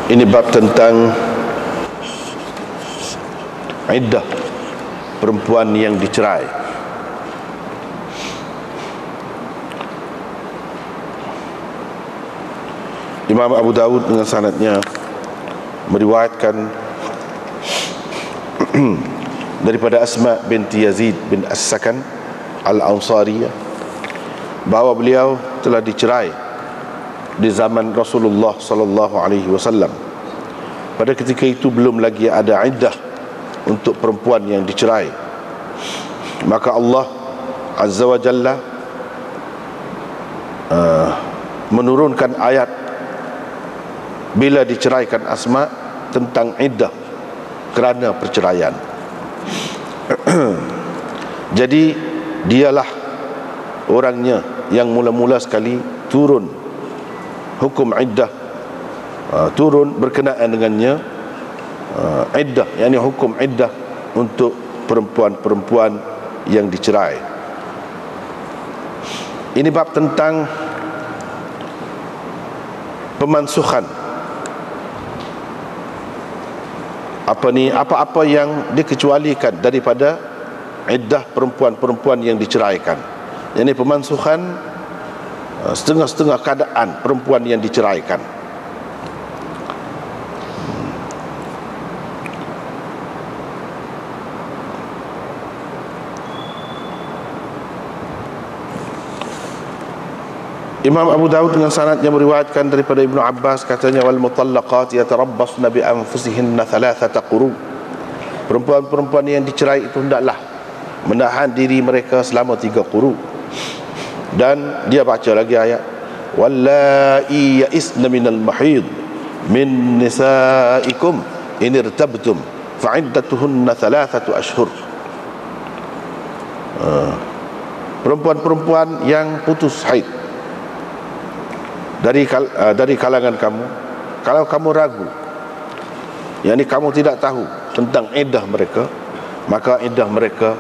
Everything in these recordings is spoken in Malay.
Ini bab tentang iddah perempuan yang dicerai. Imam Abu Dawud dengan sanadnya meriwayatkan daripada Asma binti Yazid bin As-Sakan Al-Ansariyah bahawa beliau telah dicerai di zaman Rasulullah sallallahu alaihi wasallam. Pada ketika itu belum lagi ada iddah untuk perempuan yang dicerai. Maka Allah Azza wa Jalla menurunkan ayat bila diceraikan Asma tentang iddah kerana perceraian. Jadi dialah orangnya yang mula-mula sekali turun hukum iddah, turun berkenaan dengannya iddah, yakni hukum iddah untuk perempuan-perempuan yang dicerai. Ini bab tentang pemansuhan. Apa-apa yang dikecualikan daripada iddah perempuan-perempuan yang diceraikan. Yakni pemansuhan setengah-setengah keadaan perempuan yang diceraikan. Imam Abu Dawud dengan sanadnya meriwayatkan daripada Ibnu Abbas, katanya wal mutallaqat yatarabbasna bi anfusihinna thalathata quru. Perempuan-perempuan yang dicerai itu hendaklah menahan diri mereka selama 3 quru. Dan dia baca lagi ayat wallai ya'isna minal mahid min nisaikum in irtabtum fa'iddatuhunna 3 ashhur. Perempuan-perempuan yang putus haid dari kalangan kamu, kalau kamu ragu, yakni kamu tidak tahu tentang iddah mereka, maka iddah mereka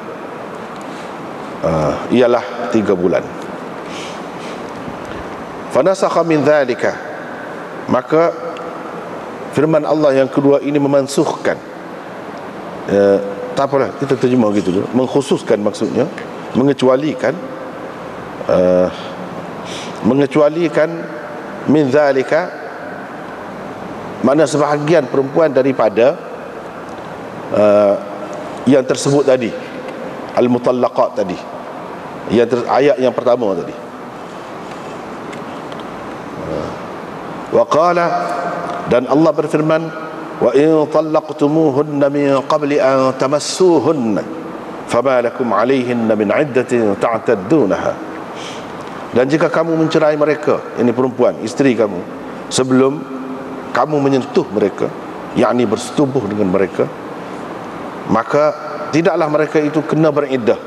ialah 3 bulan. Fanasakha min dhalika, maka firman Allah yang kedua ini memansuhkan, tak apalah kita terjemah gitu dulu, mengkhususkan maksudnya, mengecualikan min dhalika, mana sebahagian perempuan daripada yang tersebut tadi, al-mutallaqat tadi, ayat yang pertama tadi. Wa qala, dan Allah berfirman wa in talaqtumuhunna min qabli an tamassuhunna fama lakum alaihinna min iddatin ta'taddunaha. Dan jika kamu mencerai mereka, ini perempuan, isteri kamu, sebelum kamu menyentuh mereka, yakni bersetubuh dengan mereka, maka tidaklah mereka itu kena beriddah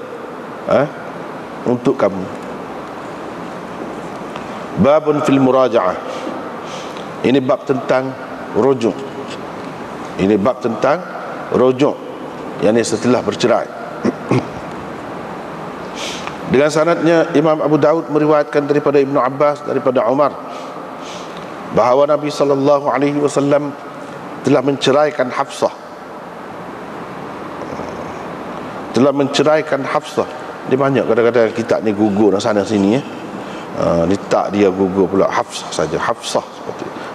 untuk kamu. Babun fil muraja'ah, ini bab tentang rujuk. Ini bab tentang rujuk, yakni setelah bercerai. Dengan sanadnya Imam Abu Dawud meriwayatkan daripada Ibnu Abbas, daripada Umar, bahawa Nabi sallallahu alaihi wasallam telah menceraikan Hafsah. Dia banyak kadang-kadang kitab ni gugur sana sini ni tak dia gugur pula Hafsah saja, Hafsah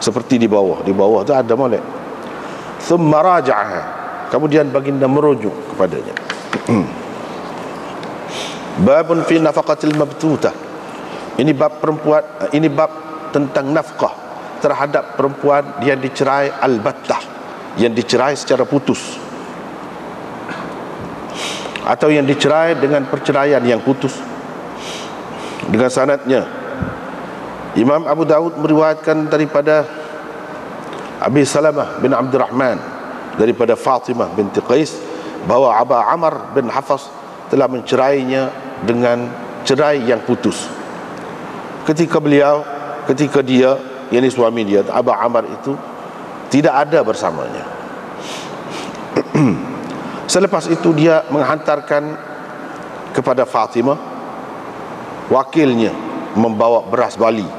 seperti di bawah tu ada molek. Thumma raja'aha, kemudian baginda merujuk kepadanya. Babun fi nafaqatil mabtutah, ini bab perempuan, ini bab tentang nafkah terhadap perempuan yang dicerai al-battah, yang dicerai secara putus, atau yang dicerai dengan perceraian yang putus. Dengan sanadnya Imam Abu Dawud meriwayatkan daripada Abi Salamah bin Abdurrahman, daripada Fatimah binti Qais, bahawa Aba Amr bin Hafs telah mencerainya dengan cerai yang putus. Ketika dia, yakni suami dia, Aba Amr itu tidak ada bersamanya. Selepas itu dia menghantarkan kepada Fatimah, wakilnya membawa beras bali,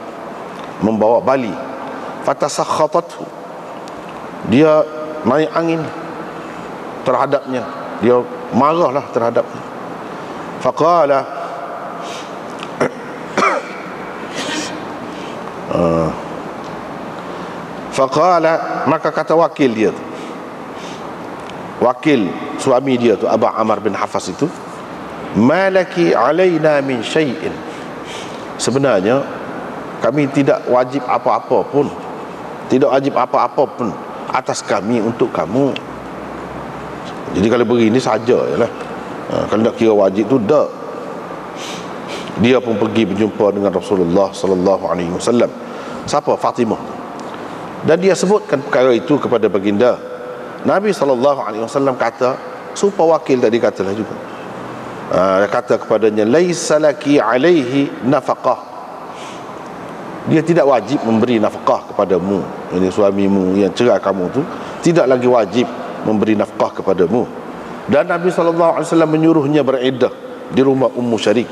fatasakhatathu, dia naik angin terhadapnya, dia marahlah terhadapnya. Faqala Faqala, maka kata wakil dia tu, wakil suami dia tu, Abu Amr bin Hafas itu, malaki alaina min syai'in, sebenarnya kami tidak wajib apa-apa pun, tidak wajib apa-apa pun atas kami untuk kamu. Jadi kalau begini saja yalah. Kalau nak kira wajib tu dak. Dia pun pergi berjumpa dengan Rasulullah sallallahu alaihi wasallam. Siapa? Fatimah. Dan dia sebutkan perkara itu kepada baginda. Nabi sallallahu alaihi wasallam kata, supaya wakil tadi katalah juga. Dia kata kepadanya, laisa laki alaihi nafaqah. Dia tidak wajib memberi nafkah kepadamu. Ini suamimu yang cerai kamu tu tidak lagi wajib memberi nafkah kepadamu. Dan Nabi sallallahu alaihi wasallam menyuruhnya beriddah di rumah Ummu Syarik.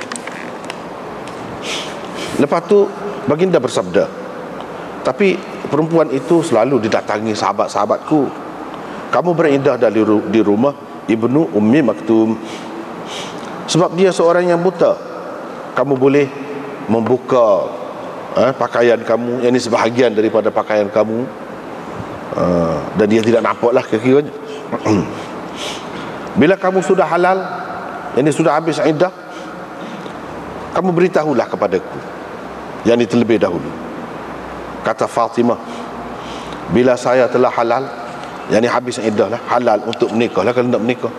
Lepas tu baginda bersabda, tapi perempuan itu selalu didatangi sahabat-sahabatku. Kamu beriddah di rumah Ibnu Ummi Maktum, sebab dia seorang yang buta. Kamu boleh membuka pakaian kamu, yang ini sebahagian daripada pakaian kamu, dan dia tidak nampaklah kira-kiranya. Bila kamu sudah halal, yang ini sudah habis iddah, kamu beritahulah kepadaku, yang ini terlebih dahulu. Kata Fatimah, bila saya telah halal, yang ini habis iddah lah, halal untuk menikah lah, kalau nak menikah,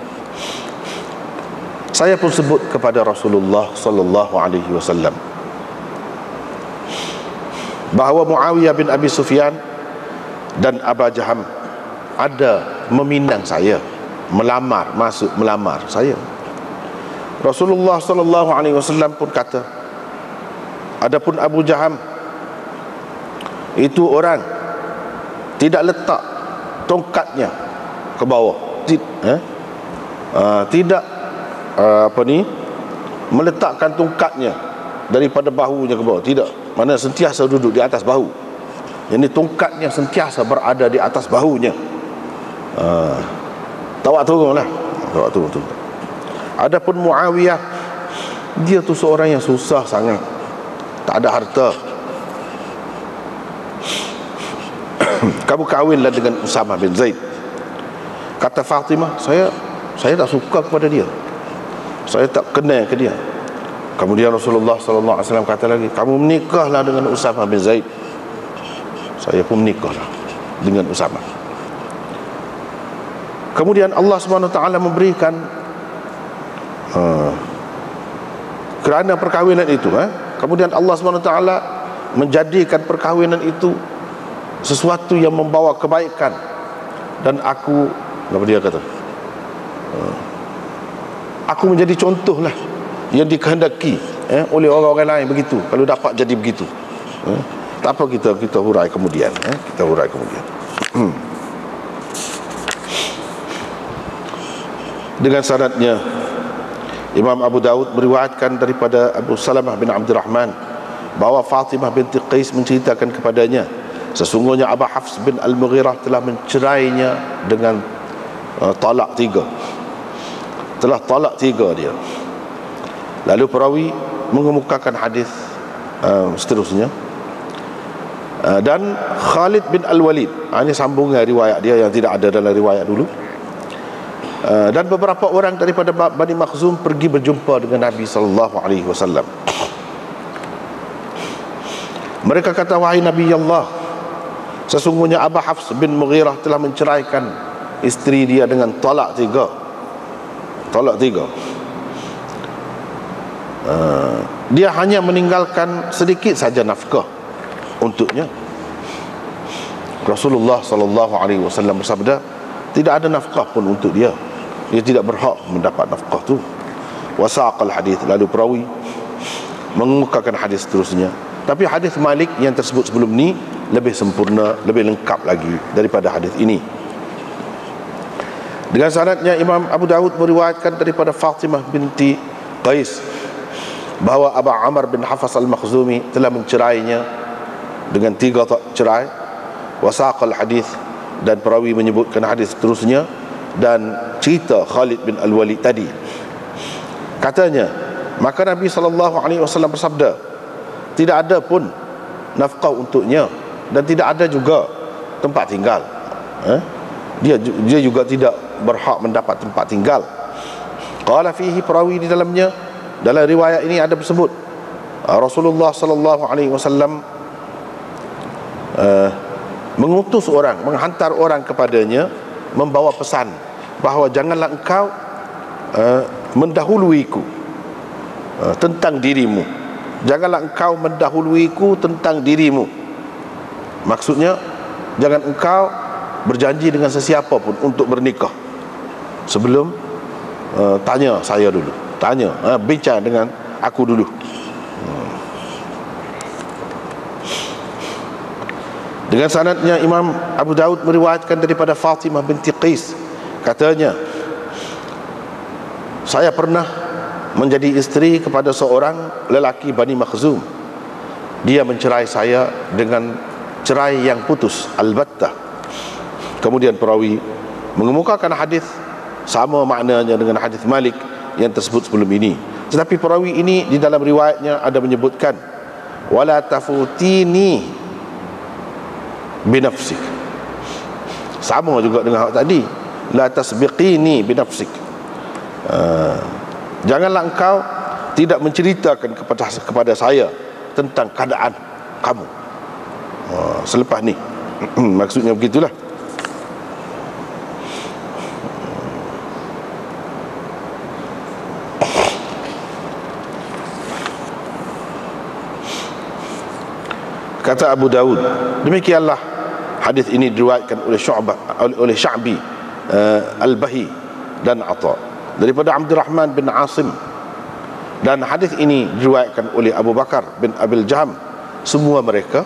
saya pun sebut kepada Rasulullah sallallahu alaihi wasallam bahawa Muawiyah bin Abi Sufyan dan Aba Jaham ada meminang saya, melamar saya. Rasulullah sallallahu alaihi wasallam pun kata, adapun Abu Jaham itu orang tidak letak tongkatnya ke bawah, tidak meletakkan tongkatnya daripada bahunya ke bawah, tidak. Mana sentiasa duduk di atas bahu. Yang ini tongkatnya sentiasa berada di atas bahunya. Tawak turunlah. Tawak turun. Adapun Muawiyah, dia tu seorang yang susah sangat, tak ada harta. Kamu kahwinlah dengan Usamah bin Zaid. Kata Fatimah, saya tak suka kepada dia, saya tak kenal ke dia. Kemudian Rasulullah sallallahu alaihi wasallam kata lagi, kamu menikahlah dengan Usamah bin Zaid. Saya pun menikahlah dengan Usamah. Kemudian Allah Subhanahu wa taala memberikan kerana perkahwinan itu, kemudian Allah Subhanahu wa taala menjadikan perkahwinan itu sesuatu yang membawa kebaikan. Dan aku, apa dia kata, aku menjadi contohlah yang dikehendaki oleh orang-orang lain begitu. Kalau dapat jadi begitu, tak apa kita hurai kemudian, kita hurai kemudian. Dengan sanadnya, Imam Abu Daud meriwayatkan daripada Abu Salamah bin Abdurrahman bahawa Fatimah binti Qais menceritakan kepadanya, sesungguhnya Abu Hafs bin Al-Mughirah telah mencerainya dengan talak 3. Telah talak 3 dia. Lalu perawi mengemukakan hadis seterusnya. Dan Khalid bin Al-Walid, ini sambungan riwayat dia yang tidak ada dalam riwayat dulu. Dan beberapa orang daripada Bani Makhzum pergi berjumpa dengan Nabi sallallahu alaihi wasallam. Mereka kata, wahai Nabi Allah, sesungguhnya Abu Hafs bin Mughirah telah menceraikan isteri dia dengan talak 3. Talak 3. Dia hanya meninggalkan sedikit saja nafkah untuknya. Rasulullah sallallahu alaihi wasallam bersabda, tidak ada nafkah pun untuk dia. Dia tidak berhak mendapat nafkah tu. Wasaqal hadis, lalu perawi mengemukakan hadis seterusnya. Tapi hadis Malik yang tersebut sebelum ni lebih sempurna, lebih lengkap lagi daripada hadis ini. Dengan sanadnya, Imam Abu Daud meriwayatkan daripada Fatimah binti Qais bahawa Abu Amr bin Hafas Al-Makhzumi telah mencerainya dengan 3 cerai. Wasaqal hadis, dan perawi menyebutkan hadis seterusnya dan cerita Khalid bin Al-Walid tadi. Katanya, maka Nabi SAW bersabda, tidak ada pun nafkah untuknya dan tidak ada juga tempat tinggal. Dia juga tidak berhak mendapat tempat tinggal. Qala fihi, perawi di dalamnya, dalam riwayat ini ada bersebut Rasulullah SAW mengutus orang, menghantar orang kepadanya, membawa pesan bahawa janganlah engkau mendahuluiku tentang dirimu. Janganlah engkau mendahuluiku tentang dirimu. Maksudnya, jangan engkau berjanji dengan sesiapa pun untuk bernikah sebelum tanya saya dulu, bincang dengan aku dulu. Dengan sanadnya, Imam Abu Daud meriwayatkan daripada Fatimah binti Qais, katanya, saya pernah menjadi isteri kepada seorang lelaki Bani Makhzum. Dia mencerai saya dengan cerai yang putus, al-battah. Kemudian perawi mengemukakan hadis sama maknanya dengan hadis Malik yang tersebut sebelum ini. Tetapi perawi ini di dalam riwayatnya ada menyebutkan wala tafutini binafsik. Sama juga dengan hak tadi, la tasbiqini binafsik. Janganlah engkau tidak menceritakan kepada saya tentang keadaan kamu selepas ni. Maksudnya begitulah. Kata Abu Daud, demikianlah hadis ini diriwayatkan oleh Sya'bi, Al-Bahi dan Atha daripada Abdurrahman bin Asim, dan hadis ini diriwayatkan oleh Abu Bakar bin Abil Jaham. Semua mereka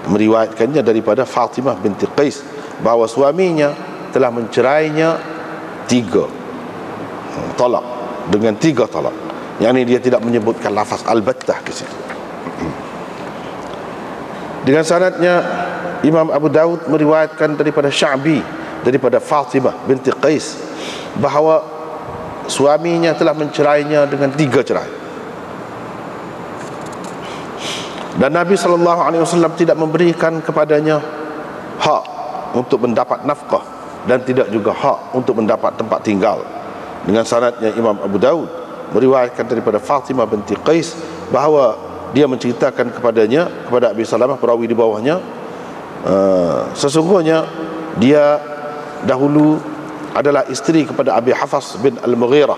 meriwayatkannya daripada Fatimah binti Qais bahawa suaminya telah mencerainya 3 talak, dengan 3 talak. Yang ini dia tidak menyebutkan lafaz al-battah di situ. Dengan sanadnya, Imam Abu Daud meriwayatkan daripada Sya'bi daripada Fatimah binti Qais bahawa suaminya telah mencerainya dengan 3 cerai. Dan Nabi SAW tidak memberikan kepadanya hak untuk mendapat nafkah dan tidak juga hak untuk mendapat tempat tinggal. Dengan sanadnya, Imam Abu Daud meriwayatkan daripada Fatimah binti Qais bahawa dia menceritakan kepadanya, kepada Abi Salamah, perawi di bawahnya, sesungguhnya dia dahulu adalah isteri kepada Abi Hafs bin Al-Mughirah,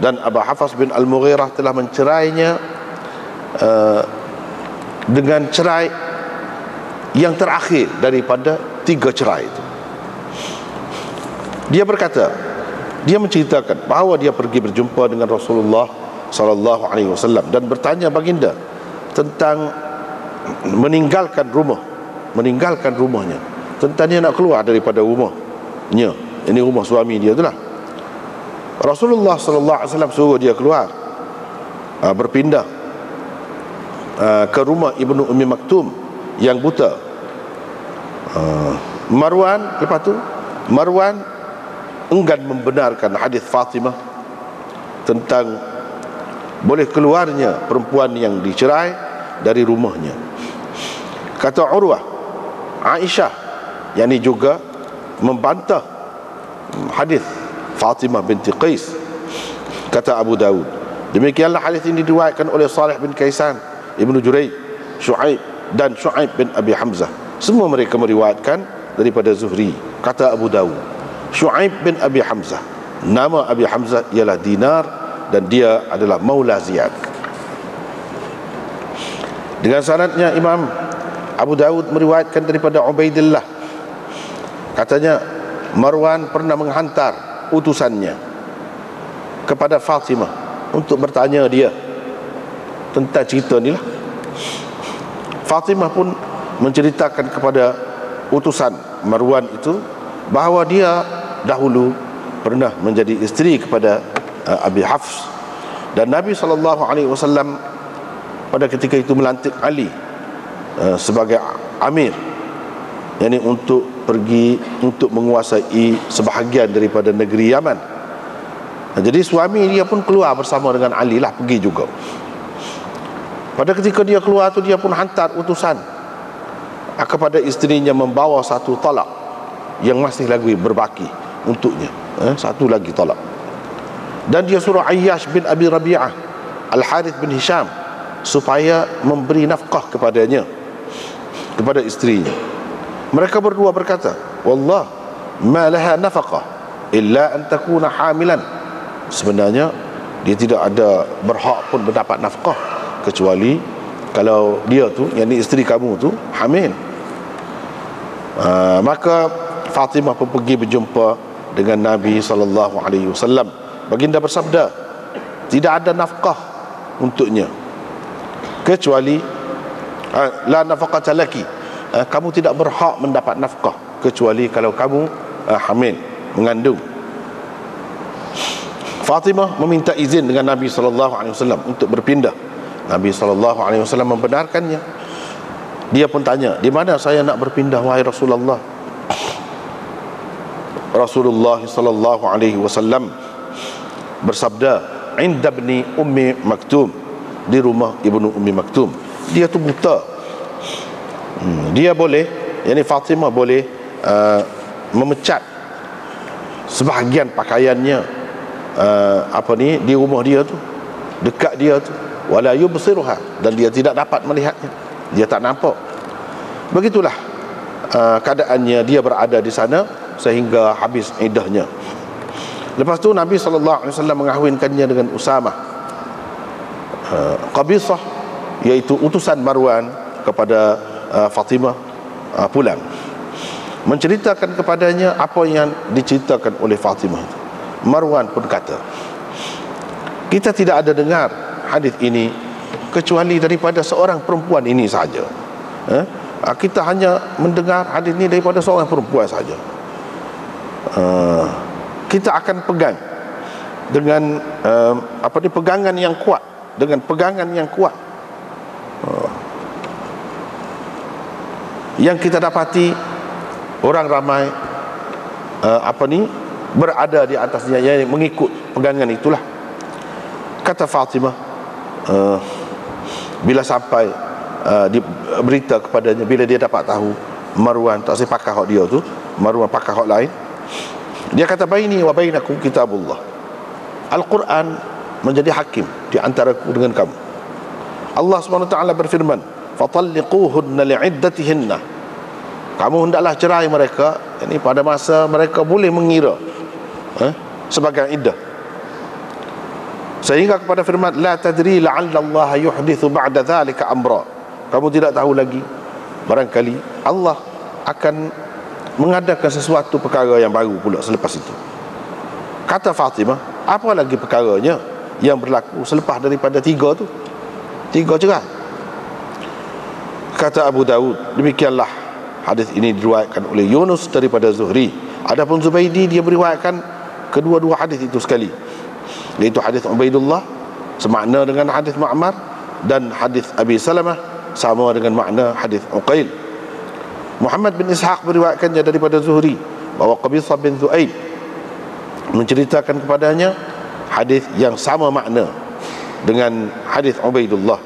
dan Abu Hafs bin Al-Mughirah telah mencerainya dengan cerai yang terakhir daripada 3 cerai itu. Dia berkata, dia menceritakan bahawa dia pergi berjumpa dengan Rasulullah SAW dan bertanya baginda tentang meninggalkan rumahnya, tentang dia nak keluar daripada rumahnya. Ini rumah suami dia itulah. Rasulullah SAW suruh dia keluar, berpindah ke rumah Ibnu Ummi Maktum yang buta. Lepas tu Marwan enggan membenarkan hadis Fatimah tentang boleh keluarnya perempuan yang dicerai dari rumahnya. Kata Urwah, Aisyah yakni juga membantah hadis Fatimah binti Qais. Kata Abu Daud, demikianlah hadis ini diriwayatkan oleh Salih bin Kaisan, Ibnu Jurayj, Syu'aib dan Syu'aib bin Abi Hamzah. Semua mereka meriwayatkan daripada Zuhri. Kata Abu Daud, Syu'aib bin Abi Hamzah, nama Abi Hamzah ialah Dinar dan dia adalah Maula Ziyad. Dengan sanadnya, Imam Abu Daud meriwayatkan daripada Ubaidillah, katanya Marwan pernah menghantar utusannya kepada Fatimah untuk bertanya dia tentang cerita ni lah. Fatimah pun menceritakan kepada utusan Marwan itu bahawa dia dahulu pernah menjadi isteri kepada Abi Hafs, dan Nabi SAW pada ketika itu melantik Ali sebagai amir, yakni untuk pergi untuk menguasai sebahagian daripada negeri Yaman. Jadi suami dia pun keluar bersama dengan Ali lah, pergi juga. Pada ketika dia keluar tu, dia pun hantar utusan kepada isterinya membawa satu talak yang masih lagi berbaki untuknya, satu lagi talak. Dan dia suruh Ayyash bin Abi Rabi'ah, Al-Harith bin Hisham, supaya memberi nafkah kepadanya, kepada isterinya. Mereka berdua berkata, wallah ma laha nafaqah illa an takuna hamilan. Sebenarnya dia tidak ada berhak pun mendapat nafkah kecuali kalau dia tu, yakni isteri kamu tu, hamil. Maka Fatimah pun pergi berjumpa dengan Nabi SAW. Baginda bersabda, tidak ada nafkah untuknya kecuali la nafaqata laki, kamu tidak berhak mendapat nafkah kecuali kalau kamu hamil, mengandung. Fatimah meminta izin dengan Nabi SAW untuk berpindah. Nabi SAW membenarkannya. Dia pun tanya, di mana saya nak berpindah wahai Rasulullah? Rasulullah SAW bersabda, inda ibni Ummi Maktum, di rumah ibnu Ummi Maktum. Dia tu buta. Dia boleh, yakni Fatimah boleh memecat sebahagian pakaiannya di rumah dia tu, dekat dia tu, wala yubsiruha, dan dia tidak dapat melihatnya, dia tak nampak. Begitulah keadaannya dia berada di sana sehingga habis iddahnya. Lepas tu Nabi SAW mengahwinkannya dengan Usamah. Qabisah, iaitu utusan Marwan kepada Fatimah, pulang menceritakan kepadanya apa yang diceritakan oleh Fatimah. Marwan pun kata, kita tidak ada dengar hadis ini kecuali daripada seorang perempuan ini saja. Kita hanya mendengar hadis ini daripada seorang perempuan saja. Kita akan pegang dengan pegangan yang kuat, dengan pegangan yang kuat. Yang kita dapati orang ramai berada di atasnya, yang mengikut pegangan itulah. Kata Fatimah, bila sampai berita kepadanya, bila dia dapat tahu Marwan tak pakai hak dia tu, Marwan pakai hak lain, dia kata, baini wa bainakum kitabullah, Al-Quran menjadi hakim di antaraku dengan kamu. Allah SWT berfirman, fatalliquhunna li'iddatihinna, kamu hendaklah cerai mereka, ini pada masa mereka boleh mengira sebagai iddah. Sehingga kepada firman, la tadri la'alla Allah yuhdithu ba'da dhalika amra, kamu tidak tahu lagi, barangkali Allah akan mengadakan sesuatu perkara yang baru pula selepas itu. Kata Fatimah, apa lagi perkaranya yang berlaku selepas daripada tiga cerai? Kata Abu Daud, demikianlah hadis ini diriwayatkan oleh Yunus daripada Zuhri. Adapun Zubaidi, dia meriwayatkan kedua-dua hadis itu sekali, iaitu hadis Ubaidullah semakna dengan hadis Ma'mar, dan hadis Abi Salamah sama dengan makna hadis Uqail. Muhammad bin Ishaq meriwayatkannya daripada Zuhri bahawa Qabisah bin Zu'aib menceritakan kepadanya hadis yang sama makna dengan hadis Ubaidullah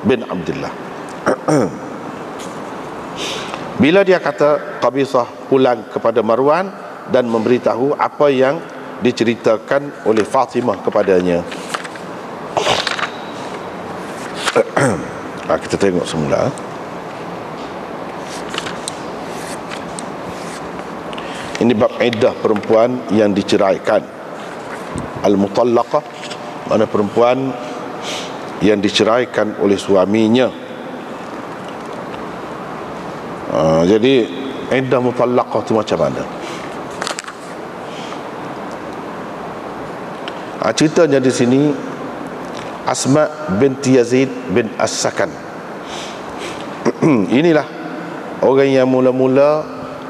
bin Abdullah. Bila dia kata Qabisah pulang kepada Marwan dan memberitahu apa yang diceritakan oleh Fatimah kepadanya. Kita tengok semula. Ini bab iddah perempuan yang diceraikan. Al-mutallaqah, mana perempuan yang diceraikan oleh suaminya. Jadi iddah mutallaqah itu macam mana? Ceritanya di sini, Asma binti Yazid bin As-Sakan. Inilah orang yang mula-mula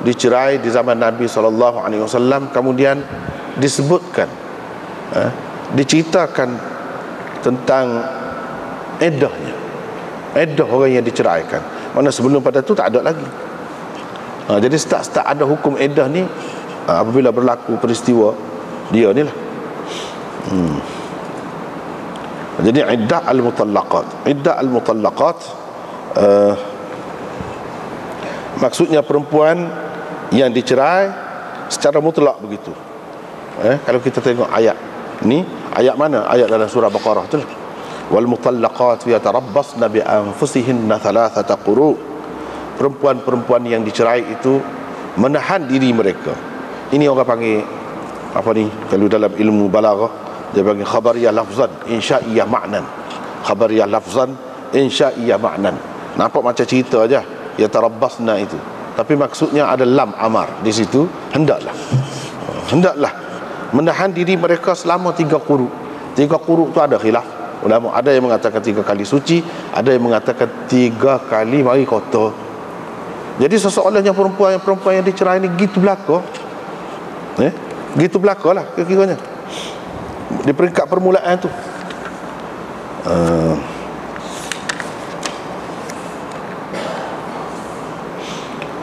dicerai di zaman Nabi SAW, kemudian disebutkan, diceritakan tentang iddahnya, iddah orang yang diceraikan. Mana sebelum pada itu tak ada lagi. Jadi start ada hukum iddah ni apabila berlaku peristiwa dia ni lah. Jadi iddah al-mutallaqat maksudnya perempuan yang dicerai secara mutlak begitu. Kalau kita tengok ayat ni, ayat mana? Ayat dalam surah Baqarah tu lah. Wal mutallaqat yatarabbasna bi anfusihinna thalathata quru. Perempuan-perempuan yang dicerai itu menahan diri mereka. Ini orang panggil apa ni? Kalau dalam ilmu balaghah dia panggil khabariyah lafzan, insya'iyah ma'nan. Khabariyah lafzan, insya'iyah ma'nan. Nampak macam cerita aja, yatarabbasna itu. Tapi maksudnya ada lam amar di situ, hendaklah menahan diri mereka selama 3 quru. 3 quru tu ada khilaf ulama, ada yang mengatakan 3 kali suci, ada yang mengatakan 3 kali mari kotor. Jadi seseorang yang perempuan yang dicerai ni gitu belaka, gitu belaka lah kira-kiranya di peringkat permulaan tu.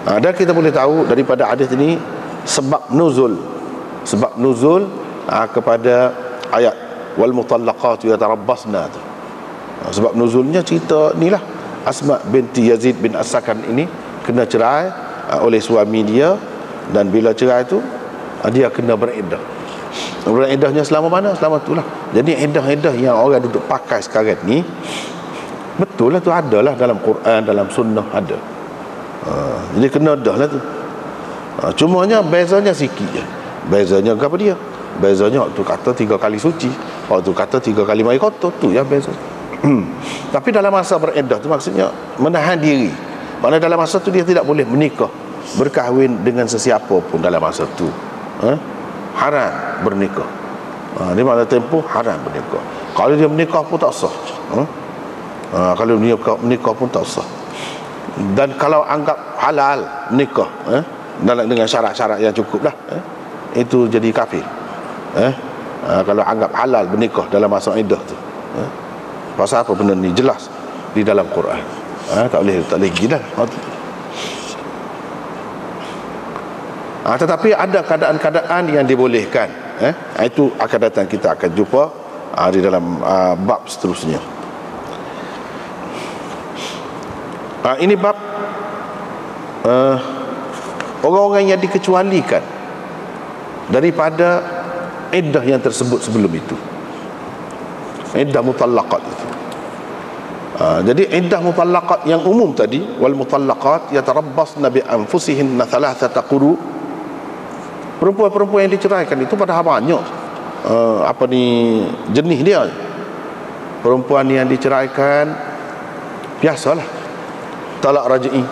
Dan kita boleh tahu daripada hadis ini sebab nuzul kepada ayat wal mutallaqat yatarabbasna tu. Sebab nuzulnya cerita inilah, Asma binti Yazid bin As-Sakan ini kena cerai oleh suami dia, dan bila cerai tu dia kena beriddah. Beriddahnya selama mana? Selama itulah. Jadi iddah-iddah yang orang duduk pakai sekarang ni betul lah tu, ada lah dalam Quran, dalam sunnah ada. Jadi kena dah lah tu. Cumanya bezanya sikit je. Bezanya apa dia? Bezanya waktu kata 3 kali suci, waktu kata 3 kali mari kotor, tu yang beza. Tapi dalam masa beriddah tu maksudnya menahan diri. Maksudnya dalam masa tu dia tidak boleh menikah, berkahwin dengan sesiapa pun dalam masa tu. Haram bernikah. Di mana tempoh haram bernikah. Kalau dia menikah pun tak sah. Kalau dia menikah pun tak sah. Dan kalau anggap halal menikah dengan syarat-syarat yang cukup lah, itu jadi kafir. Kalau anggap halal menikah dalam masa iddah tu. Pasal apa benda ni jelas di dalam Quran. Tak boleh gila. Tetapi ada keadaan-keadaan yang dibolehkan. Itu akan datang, kita akan jumpa di dalam bab seterusnya. Ini bab orang-orang yang dikecualikan daripada iddah yang tersebut sebelum itu, iddah mutallaqat itu. Jadi iddah mutallaqat yang umum tadi, wal mutallaqat yatarabbasna bi anfusihinna thalathata quru. Perempuan-perempuan yang diceraikan itu padahal banyak jenis dia. Perempuan yang diceraikan biasalah talak raj'i,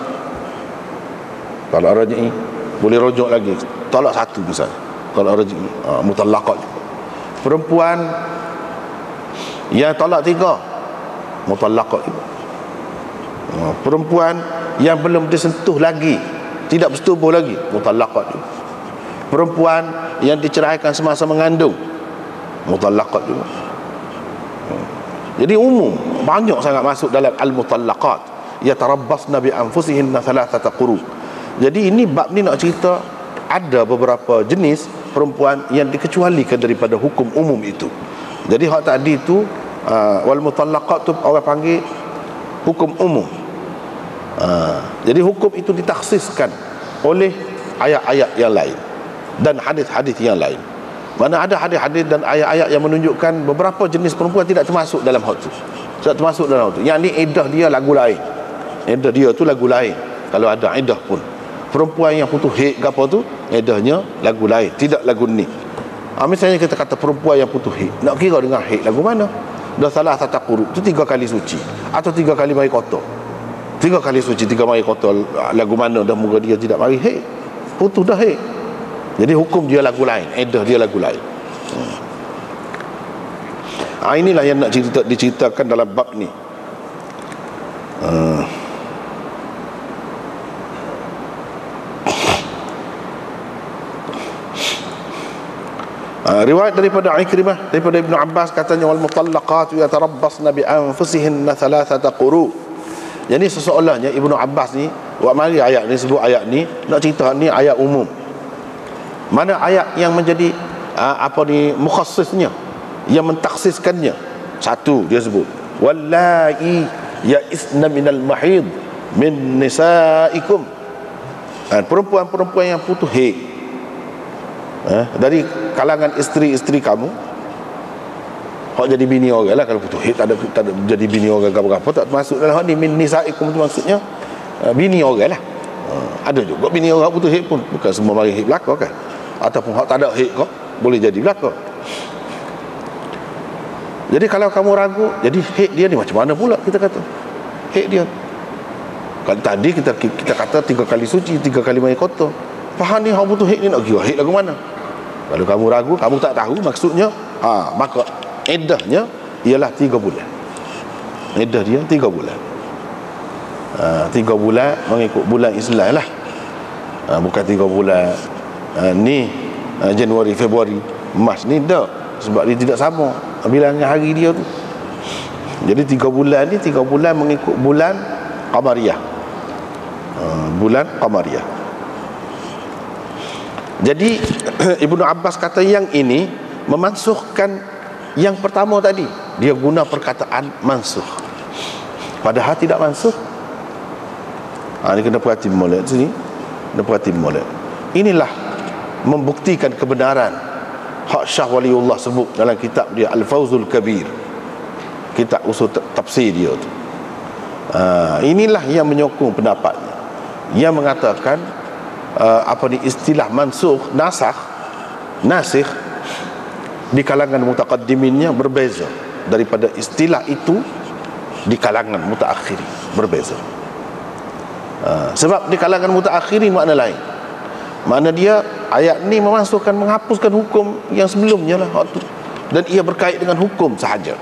boleh rujuk lagi, talak 1 misalnya, talak raj'i, mutallaqat. Perempuan yang talak 3, mutallaqat juga. Perempuan yang belum disentuh lagi, tidak bersetubuh lagi, mutallaqat juga. Perempuan yang diceraikan semasa mengandung, mutallaqat juga. Jadi umum, banyak sangat masuk dalam al-mutallaqat yatarabbasna bi anfusihinna thalathata quru. Jadi ini bab ni nak cerita ada beberapa jenis perempuan yang dikecualikan daripada hukum umum itu. Jadi hak tadi tu wal mutallaqat tu orang panggil hukum umum. Jadi hukum itu ditakhsiskan oleh ayat-ayat yang lain dan hadis-hadis yang lain. Mana ada hadis-hadis dan ayat-ayat yang menunjukkan beberapa jenis perempuan tidak termasuk dalam hal itu. Tidak termasuk dalam hal itu. Yang ni iddah dia lagu lain. Iddah dia tu lagu lain. Kalau ada iddah pun, perempuan yang putus haid ke apa tu, iddahnya lagu lain, tidak lagu ni. Misalnya kita kata perempuan yang putus haid, nak kira dengan haid lagu mana? Dah salah tata quru, tu 3 kali suci atau 3 kali mari kotor. 3 kali suci, 3 mari kotor, lagu mana dah muka dia tidak mari haid, putus dah haid. Jadi hukum dia lagu lain, iddah dia lagu lain. Inilah yang nak diceritakan dalam bab ni. Riwayat daripada Ikrimah, daripada Ibnu Abbas, katanya wal mutallaqat yatarabbasna bi anfusihinna thalathata quru. Jadi seseolahnya Ibnu Abbas ni Buat mari ayat ni, sebut ayat ni, nak cerita ni ayat umum. Mana ayat yang menjadi mukhassisnya, yang mentaksiskannya? Satu dia sebut, wallai ya'isna minal mahid min nisaikum, perempuan-perempuan yang putus haid dari kalangan isteri-isteri kamu. Hak jadi bini orang lah. Kalau putus haid tak ada jadi bini orang apa-apa, tak masuk dalam hak ni. Min nisaikum tu maksudnya bini orang lah. Ada juga bini orang putus haid pun, bukan semua mari haid belaka kan, ataupun hak tak ada haid kau boleh jadi belaka. Jadi kalau kamu ragu, jadi haid dia ni macam mana pula kita kata haid dia? Kalau tadi kita kata 3 kali suci, 3 kali mandi kotor. Faham ni hak putus haid ni nak kira haid lagu mana? Kalau kamu ragu, kamu tak tahu maksudnya, maka iddahnya ialah 3 bulan. Iddah dia 3 bulan. 3 bulan mengikut bulan Islam lah. Bukan 3 bulan ni Januari, Februari, Mac ni tak. Sebab dia tidak sama bilangan hari dia tu. Jadi 3 bulan ni 3 bulan mengikut bulan Qamariyah. Bulan Qamariyah. Jadi Ibnu Abbas kata yang ini memansuhkan yang pertama tadi. Dia guna perkataan mansuh, padahal tidak mansuh. Ini kena perhati molek sini, kena perhati molek. Inilah membuktikan kebenaran hak Syah Waliullah sebut dalam kitab dia Al-Fawzul Kabir, kitab usul tafsir dia tu. Inilah yang menyokong pendapatnya, yang mengatakan istilah mansuh, nasikh di kalangan mutaqaddiminnya berbeza daripada istilah itu di kalangan mutaakhirin, berbeza. Sebab di kalangan mutaakhirin makna lain. Makna dia ayat ni memasukkan, menghapuskan hukum yang sebelumnya lah waktu, dan ia berkait dengan hukum sahaja,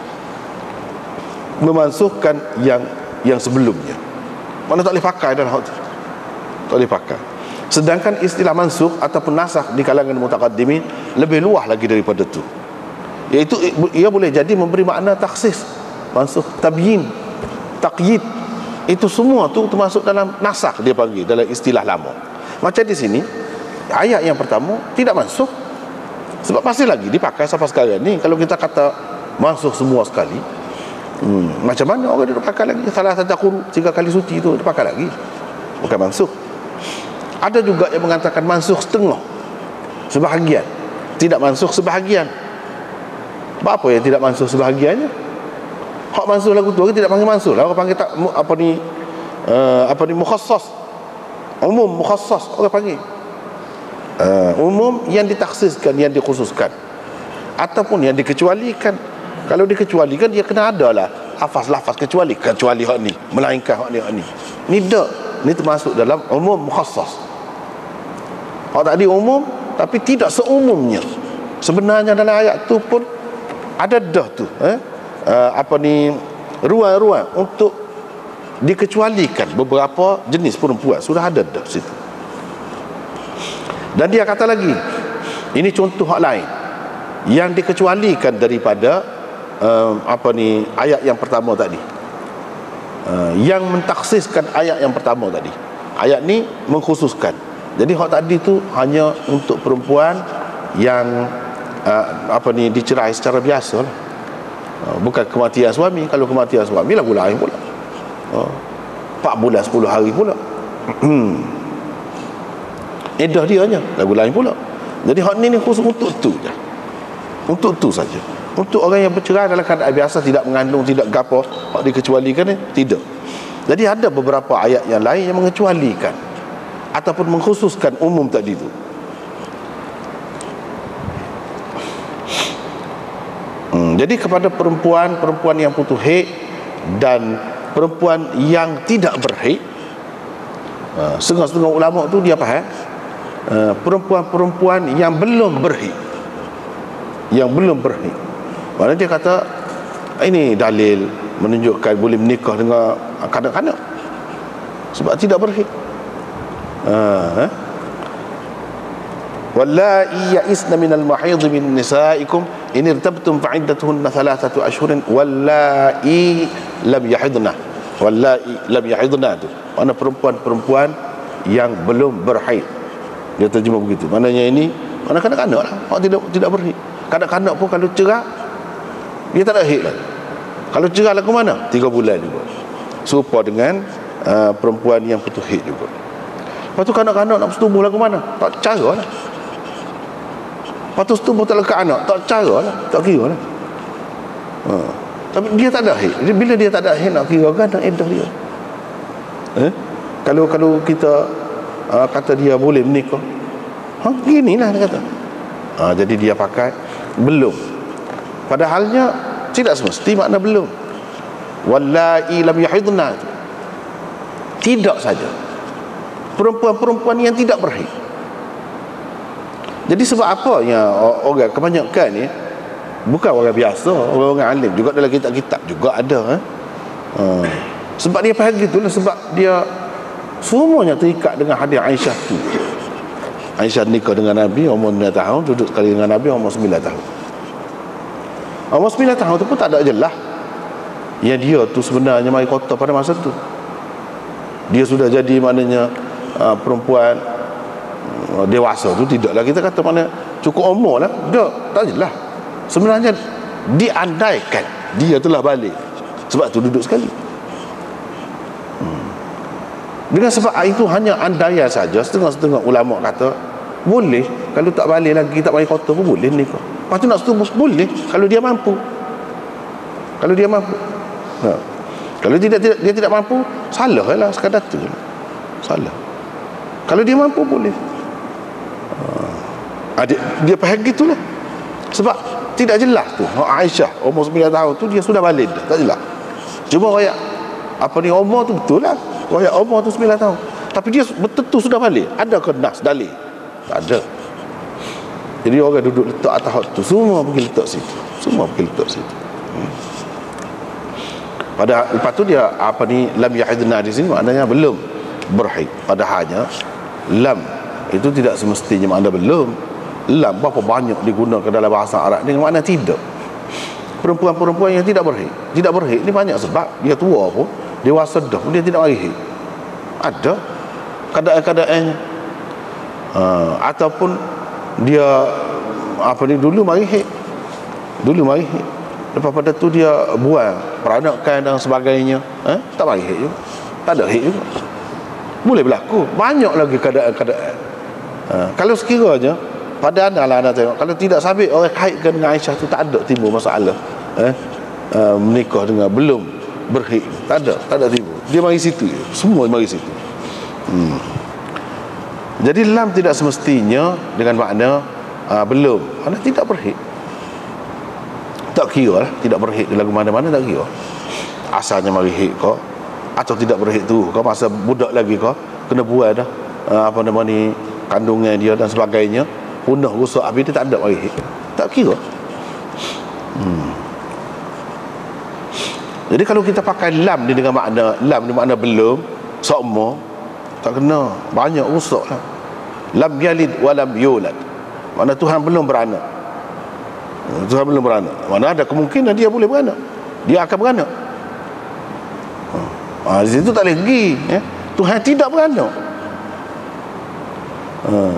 memasukkan yang sebelumnya. Mana tak boleh pakai dalam waktu, tak boleh pakai. Sedangkan istilah mansukh ataupun nasakh di kalangan mutaqaddimin lebih luas lagi daripada itu. Iaitu ia boleh jadi memberi makna takhsis, mansukh, tabyin, taqyid. Itu semua tu termasuk dalam nasakh, dia panggil dalam istilah lama. Macam di sini ayat yang pertama tidak mansukh, sebab masih lagi dipakai sampai sekarang ni. Kalau kita kata mansukh semua sekali, macam mana orang dia pakai lagi salah satu quru, 3 kali suci itu dia pakai lagi, bukan mansukh. Ada juga yang mengatakan mansukh setengah, sebahagian, tidak mansukh sebahagian. Apa yang tidak mansukh sebahagiannya? Hak mansukh lagu tu orang tidak panggil mansukh lah, orang panggil tak mukhassas, umum mukhassas orang panggil. Umum yang ditaksiskan, yang dikhususkan, ataupun yang dikecualikan. Kalau dikecualikan dia kena ada lah lafaz kecuali hak ni, melainkan hak ni. Ni tak, ni termasuk dalam umum mukhassas. Hak tadi umum tapi tidak seumumnya. Sebenarnya dalam ayat tu pun ada dah tu ruang-ruang untuk dikecualikan beberapa jenis perempuan, sudah ada dah situ. Dan dia kata lagi, ini contoh hak lain yang dikecualikan daripada ayat yang pertama tadi, yang mentaksiskan ayat yang pertama tadi. Ayat ni mengkhususkan. Jadi hak tadi tu hanya untuk perempuan yang dicerai secara biasa lah. Bukan kematian suami. Kalau kematian suami lagu lain pula, 4 bulan 10 hari pula. Iddah dia hanya lagu lain pula. Jadi hak ni khusus untuk tu je, untuk tu saja. Untuk orang yang bercerai dalam keadaan biasa, tidak mengandung, tidak gapo, hak dikecualikan ni tidak. Jadi ada beberapa ayat yang lain yang mengecualikan ataupun mengkhususkan umum tadi tu. Jadi kepada perempuan yang putus haid dan perempuan yang tidak berhaid, setengah-setengah ulama tu dia faham perempuan-perempuan yang belum berhaid, Maksudnya dia kata ini dalil menunjukkan boleh menikah dengan kanak-kanak sebab tidak berhaid. Wallai ya'isna minal mahid min nisaikum in irtabtum fa'iddatuhunna 3 ashhurin wallai lam yahidna Wallahi lam yahidna tu mana perempuan-perempuan yang belum berhaid. Dia terjemah begitu. Maknanya ini mana kanak-kanak lah, orang tidak berhaid. Kanak-kanak pun kalau cerah dia tak ada haid lah. Kalau cerah lagu mana? 3 bulan juga. Serupa dengan perempuan yang putus haid juga. Lepas tu kanak-kanak nak bersetubuh lagu mana? Tak cara lah. Lepas tu setubuh tak lekat anak, tak cara lah, tak kira lah. Tapi dia tak ada haid. Bila dia tak ada haid nak kira kan nak edah dia. Kalau kita kata dia boleh menikah, ginilah dia kata. Jadi dia pakai belum. Padahalnya tidak semesti makna belum. Wallahi lam yahidna, tidak saja perempuan-perempuan yang tidak berhaid. Jadi sebab apa yang orang kebanyakan ni bukan orang biasa, orang alim juga dalam kitab-kitab juga ada sebab dia faham gitulah, sebab dia semuanya terikat dengan hadis Aisyah tu. Aisyah nikah dengan Nabi umur 9 tahun, duduk sekali dengan Nabi umur 9 tahun. Umur 9 tahun tu pun tak ada jelas yang dia tu sebenarnya mari kota pada masa tu. Dia sudah jadi maknanya perempuan dewasa tu tidaklah kita kata mana cukup umur lah. Tak jelas. Sebenarnya diandaikan dia telah balik, sebab tu duduk sekali. Dengan sebab itu hanya andaian saja. Setengah-setengah ulama kata boleh kalau tak balik lagi, tak balik kota pun boleh nikah. Lepas tu nak setubuh boleh kalau dia mampu. Kalau dia mampu. Kalau dia tidak mampu, salah lah, sekadar tu salah. Kalau dia mampu boleh. Dia faham gitulah. Sebab tidak jelas tu. Aisyah umur 9 tahun tu dia sudah balik dah, tak jelas. Cuma royak umur tu betul lah. Royak umur tu 9 tahun. Tapi dia betul sudah balik. Adakah nas dalil? Tak ada. Jadi orang duduk letak atas hak tu, semua pergi letak situ. Pada lepas tu dia lam yahidna di sini maknanya belum berhaid. Padahalnya lam itu tidak semestinya makna belum. Lam berapa banyak digunakan dalam bahasa Arab dengan makna tidak. Perempuan-perempuan yang tidak berhaid ni banyak sebab. Dia tua pun, dewasa dah pun dia tidak mari haid. Ada keadaan-keadaannya. Ataupun dia dulu mari haid. Lepas pada tu dia buang peranakan dan sebagainya, tak mari haid juga, tak ada haid juga. Boleh berlaku banyak lagi keadaan-keadaan. Kalau sekiranya pada anda tengok, kalau tidak sabit orang kaitkan dengan Aisyah tu, tak ada timbul masalah menikah dengan belum berhaid, tak ada timbul. Dia mari situ, semua mari situ. Jadi lam tidak semestinya dengan makna belum, kerana tidak berhaid. Tak kira lah, tidak berhaid di lagu mana-mana tak kira. Asalnya mari haid kau atau tidak berhaid tu kau masa budak lagi kau kena buat dah kandungan dia dan sebagainya, punah rusak habis dia tak ada mari haid, tak kira. Jadi kalau kita pakai lam ni dengan makna belum sama, tak kena, banyak rusak lah. Lam yalid wa lam yulad, makna Tuhan belum beranak. Tuhan belum beranak, mana ada kemungkinan dia boleh beranak, dia akan beranak. Di situ tak boleh pergi Tuhan tidak beranak.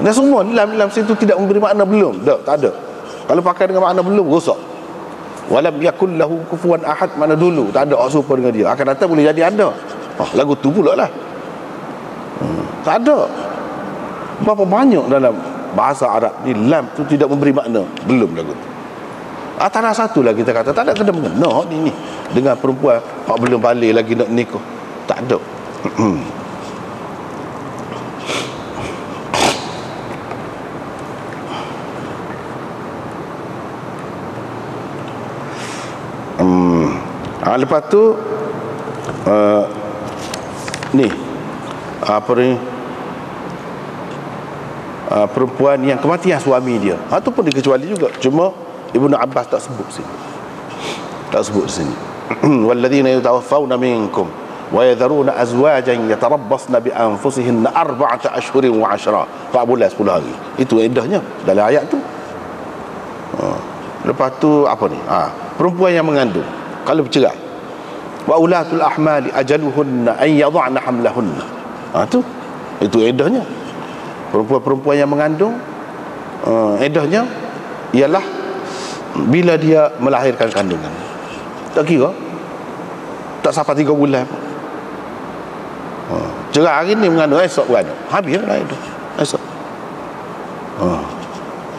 Dan semua dalam situ tidak memberi makna belum, tak ada. Kalau pakai dengan makna belum, rosak. Walam yakul lahu kufuwan ahad, mana dulu tak ada orang serupa dengan dia, akan datang boleh jadi ada. Lagu tu pula lah. Tak ada. Berapa banyak dalam bahasa Arab ni lam tu tidak memberi makna belum lagu tu. Antara satu lah kita kata tak ada kena mengena ni dengan perempuan belum balik lagi nak nikah, tak ada. Lepas tu perempuan yang kematian suami dia, itu pun dikecuali juga. Cuma Ibnu Abbas tak sebut sini. Walladzina yatawaffawna minkum wa yadharuna azwajan yatarabbasna bi anfusihinna arba'ata ashhurin wa 'ashra, 4 bulan 10 hari. Itu iddahnya dalam ayat tu. Lepas tu perempuan yang mengandung kalau bercerai, Wa ulatul ahmali ajaluhunna an yadh'na hamlahunna. Itu iddahnya. Perempuan-perempuan yang mengandung, iddahnya ialah bila dia melahirkan kandungan. Tak kira, tak sampai 3 bulan. Cerai hari ni mengandung, esok beranak, habislah itu esok.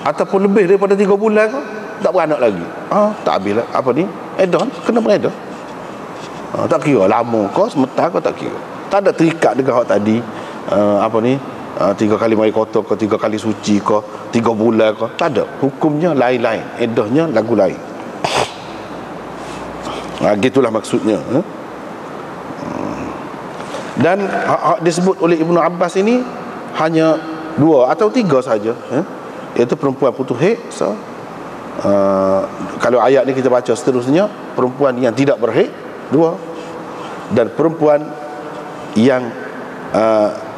Ataupun lebih daripada 3 bulan kau tak beranak lagi, tak habislah apa ni, iddah, kena bereddah. Tak kira lama kau, sementara kau, tak kira. Tak ada terikat dengan hak tadi, 3 kali mari kotor kau, 3 kali suci kau, 3 bulan kau, tak ada. Hukumnya lain-lain, iddahnya lagu lain. Gitulah maksudnya. Dan hak disebut oleh Ibnu Abbas ini hanya 2 atau 3 saja, iaitu perempuan putus haid. Kalau ayat ni kita baca seterusnya, perempuan yang tidak berhaid 2, dan perempuan yang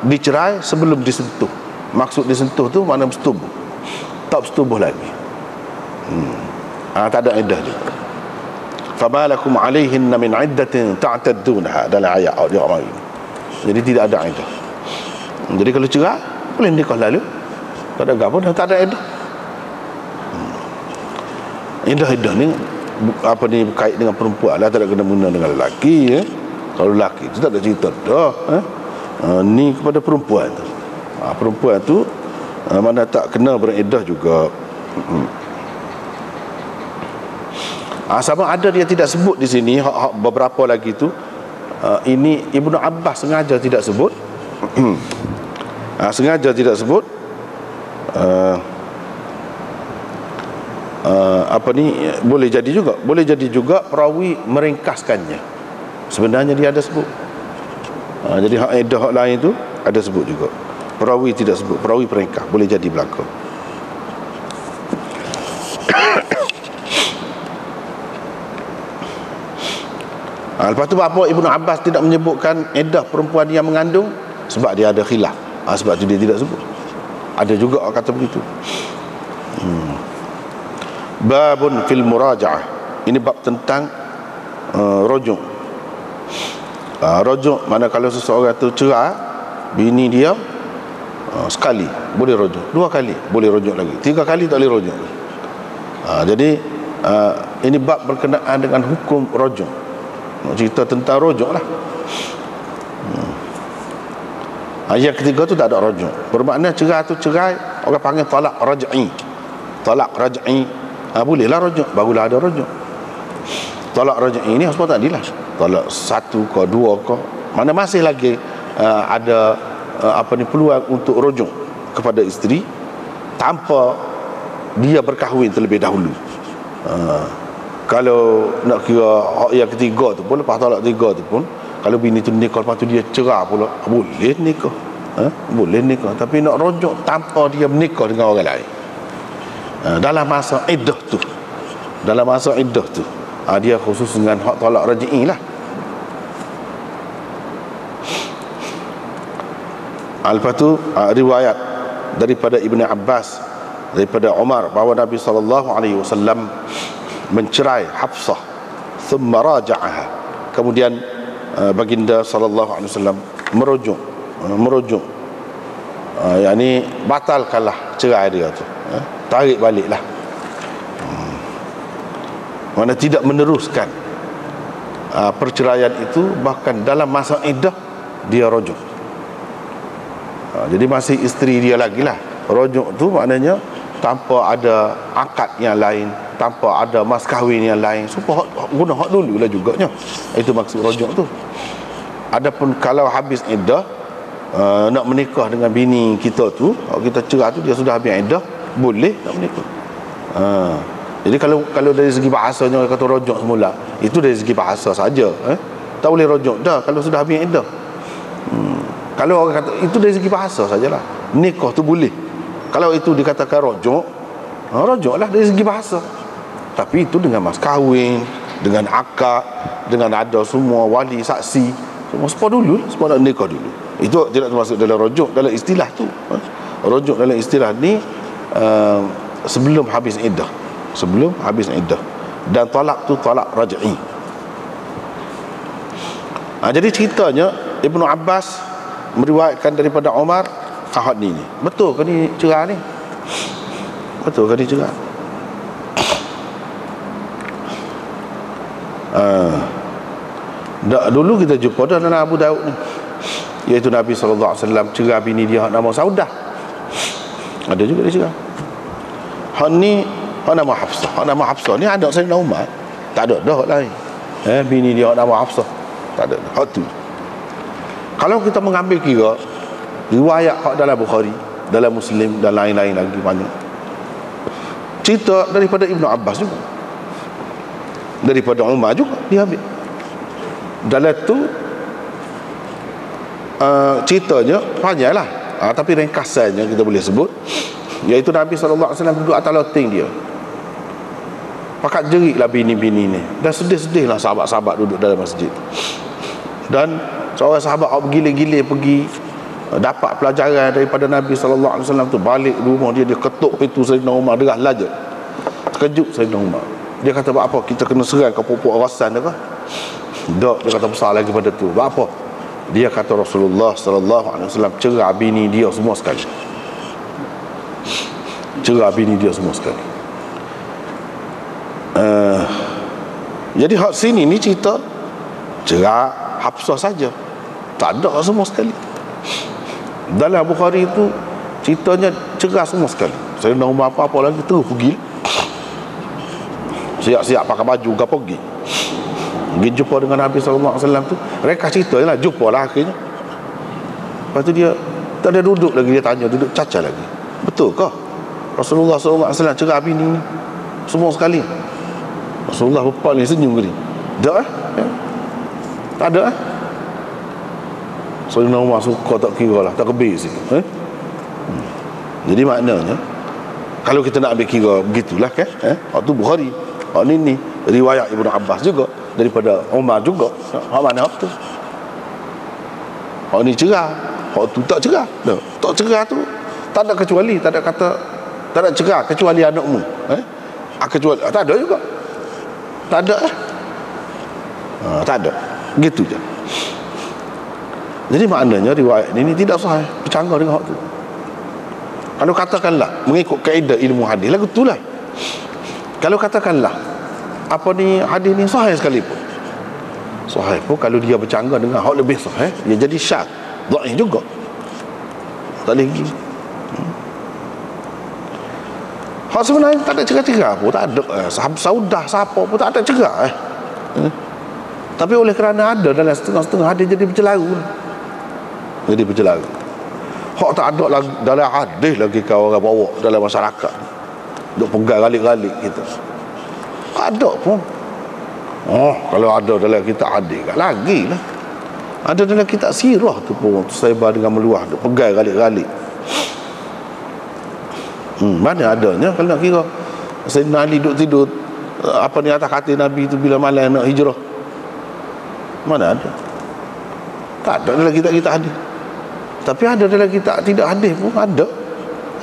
dicerai sebelum disentuh. Maksud disentuh tu makna bersetubuh, tak bersetubuh lagi, tak ada iddah juga. Fama lakum alaihinna min iddatin ta'taddunaha, dalam ayat dia mari. Jadi tidak ada iddah. Jadi kalau cerai boleh nikah lalu, tak ada apa, tak ada iddah. Iddah ni berkait dengan perempuan lah, tak ada kena mengena dengan lelaki. Kalau lelaki tu tak ada cerita dah. Ni kepada perempuan tu. Perempuan tu mana tak kena beriddah juga. Sama ada dia tidak sebut di sini, beberapa lagi tu, ini Ibnu Abbas sengaja tidak sebut. Sengaja tidak sebut. Boleh jadi juga perawi meringkaskannya. Sebenarnya dia ada sebut. Jadi hak iddah hak lain tu ada sebut juga. Perawi tidak sebut, perawi peringkas, boleh jadi berlaku. Lepas tu apa Ibnu Abbas tidak menyebutkan iddah perempuan yang mengandung? Sebab dia ada khilaf. Sebab tu dia tidak sebut. Ada juga orang kata begitu. Babun fil muraja'ah. Ini bab tentang rujuk. Rujuk mana kalau seseorang tu cerai bini dia, sekali boleh rujuk, 2 kali boleh rujuk lagi, 3 kali tak boleh rujuk. Jadi ini bab berkenaan dengan hukum rujuk. Cerita tentang rujuk lah. Ayat ketiga tu tak ada rujuk. Bermakna cerai tu cerai, orang panggil talak raj'i. Talak raj'i, bolehlah rujuk, barulah ada rujuk. Talak raj'i ni sebab tak adilah. Talak 1 ke 2 ke, mana masih lagi ada peluang untuk rujuk kepada isteri tanpa dia berkahwin terlebih dahulu. Kalau nak kira hak yang ketiga tu pun, lepas talak 3 tu pun, kalau bini tu nikah lepas tu dia cerai pula, boleh nikah. Boleh nikah, tapi nak rujuk tanpa dia menikah dengan orang lain. Dalam masa iddah tu, dia khusus dengan hak talak raj'i lah. Lepas tu riwayat daripada Ibnu Abbas, daripada Umar, bahawa Nabi SAW mencerai Hafsah, thumma raja'aha, kemudian baginda SAW merujuk, yakni batalkanlah cerai dia tu, tarik baliklah, mana tidak meneruskan perceraian itu, bahkan dalam masa iddah dia rujuk. Jadi masih isteri dia lagi lah. Rujuk tu maknanya tanpa ada akad yang lain, tanpa ada mas kahwin yang lain, supaya guna hak dulu lah juganya. Itu maksud rujuk tu. Adapun kalau habis iddah, nak menikah dengan bini kita tu, kita cerai tu, dia sudah habis iddah, boleh nak menikah. Jadi kalau dari segi bahasanya kata rujuk semula, itu dari segi bahasa saja, tak boleh rujuk dah kalau sudah habis iddah. Kalau orang kata itu dari segi bahasa sajalah, nikah tu boleh. Kalau itu dikatakan rujuk, rujuklah dari segi bahasa. Tapi itu dengan mas kahwin, dengan akad, dengan ada semua wali, saksi, semua sepah dulu, sepah nak nikah dulu. Itu tidak termasuk dalam rujuk, dalam istilah tu. Rujuk dalam istilah ni sebelum habis iddah. Dan talak tu talak raj'i. Jadi ceritanya Ibnu Abbas meriwayatkan daripada Umar, ahad ni. Betul ke ni cerah ni? Betul ke ni cerah? Dulu kita jumpa dalam Abu Daud ni, iaitu Nabi SAW cerah bini dia hak nama Saudah. Ada juga dia cerah. Hak ni hak nama Hafsah. Hak nama Hafsah ni anak Sayyidina Umar. Tak ada dah hak lain. Bini dia hak nama Hafsah. Tak ada. Hak tu. Kalau kita mengambil kira riwayat hak dalam Bukhari, dalam Muslim dan lain-lain lagi banyak, cerita daripada Ibnu Abbas juga, daripada Umar juga dia ambil. Dalam tu ceritanya panjanglah, tapi ringkasannya kita boleh sebut, iaitu Nabi SAW duduk atas loteng dia, pakat jeriklah bini-bini ni, dan sedih-sedihlah sahabat-sahabat duduk dalam masjid. Dan seorang sahabat bergila-gila pergi dapat pelajaran daripada Nabi SAW tu, balik rumah dia ketuk pintu Sayyidina Umar, derah lajar. Terkejut Sayyidina Umar. Dia kata, buat apa? Kita kena serang ke pupuk Rasan ke? Tak, dia kata besar lagi pada tu. Buat apa? Dia kata Rasulullah SAW cerah bini dia semua sekali. Cerah bini dia semua sekali. Jadi hak sini ni cerita cerah Hafsah saja, tak ada semua sekali. Dalam Bukhari itu ceritanya cerah semua sekali. Sayyidina Umar apa-apa lagi terus pergi, siap-siap pakai baju ke pergi jumpa dengan Nabi SAW tu. Mereka cerita lah, jumpa lah akhirnya. Lepas tu dia tak ada duduk lagi, dia tanya, duduk caca lagi, betul ke Rasulullah SAW cerah bini ni semua sekali? Rasulullah berpaling senyum gini, tak tak ada. Sayyidina Umar suka tak kira lah, tak kebir situ. Jadi maknanya kalau kita nak ambil kira begitulah kan, waktu Bukhari, ni riwayat Ibnu Abbas juga daripada Umar juga. Hak mana hak tu? Hak ni cerah, hak tu tak cerah. Tak cerah tu tak ada kecuali, tak ada kata tak ada cerah kecuali anakmu. Kecuali tak ada juga. Tak ada. Tak ada. Gitu je. Jadi maknanya riwayat ini tidak sahih, bercanggah dengan hak tu. Kalau katakanlah mengikut kaedah ilmu hadis, lagu itulah. Kalau katakanlah apa ni hadis ni sahih sekalipun, sahih pun kalau dia bercanggah dengan hak lebih sahih, dia jadi syadz, dhaif juga. Tak lagi. Hak sebenarnya tak ada cerah-cerah pun, tak ada. Saudah siapa pun tak ada cerah. Tapi oleh kerana ada dalam setengah-setengah hadis, jadi bercelaru. Jadi bercelaru. Hak tak ada lagi dalam hadis lagi kau orang bawa dalam masyarakat, duk pegang galik-galik kita. Tak ada pun. Kalau ada dalam kitab hadis lagi lah. Ada dalam kitab sirah tu pun tersebar dengan meluah, duk pegang galik-galik. Mana adanya kalau nak kira Sayyidina Ali duk tidur apa ni atas katil Nabi tu bila malam nak hijrah. Mana ada? Tak ada dalam kitab-kitab hadis. Tapi ada dalam kitab tidak hadis pun ada.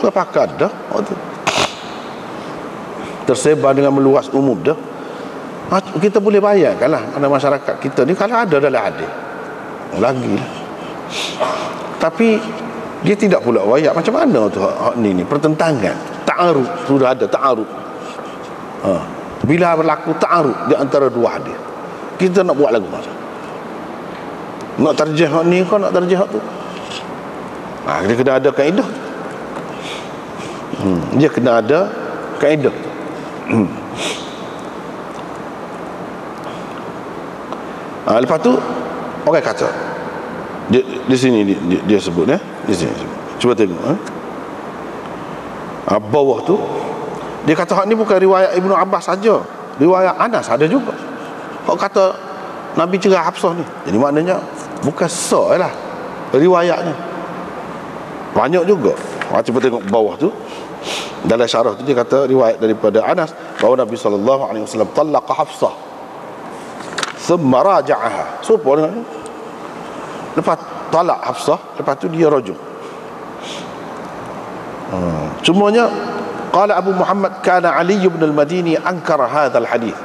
Apakah ada? Tersebar dengan meluas umum dah. Kita boleh bayangkanlah pada masyarakat kita ni kalau ada dalam hadis lagi lah. Tapi dia tidak pula wayak macam mana tu hak ni pertentangan, ta'arud, sudah ada ta'arud. Bila berlaku ta'arud di antara dua hadis, kita nak buat lagu macam nak tarjih hak ni kau nak tarjih hak tu. Dia kena ada kaedah. Dia kena ada kaedah. Lepas tu orang kata di sini dia sebut di sini cuba tengok bawah tu dia kata hak ni bukan riwayat Ibnu Abbas saja, riwayat Anas ada juga. Hak kata Nabi cerah Hafsah ni, jadi maknanya bukan sah lah riwayatnya, banyak juga. Cuba tengok bawah tu dalam syarah tu dia kata riwayat daripada Anas bahawa Nabi SAW talaqa Hafsah thumma raja'aha. Siapa dengan ni? Lepas talak Hafsah, lepas tu dia rujuk. Cumanya qala Abu Muhammad kana Ali ibn al-Madini ankara hadzal hadis.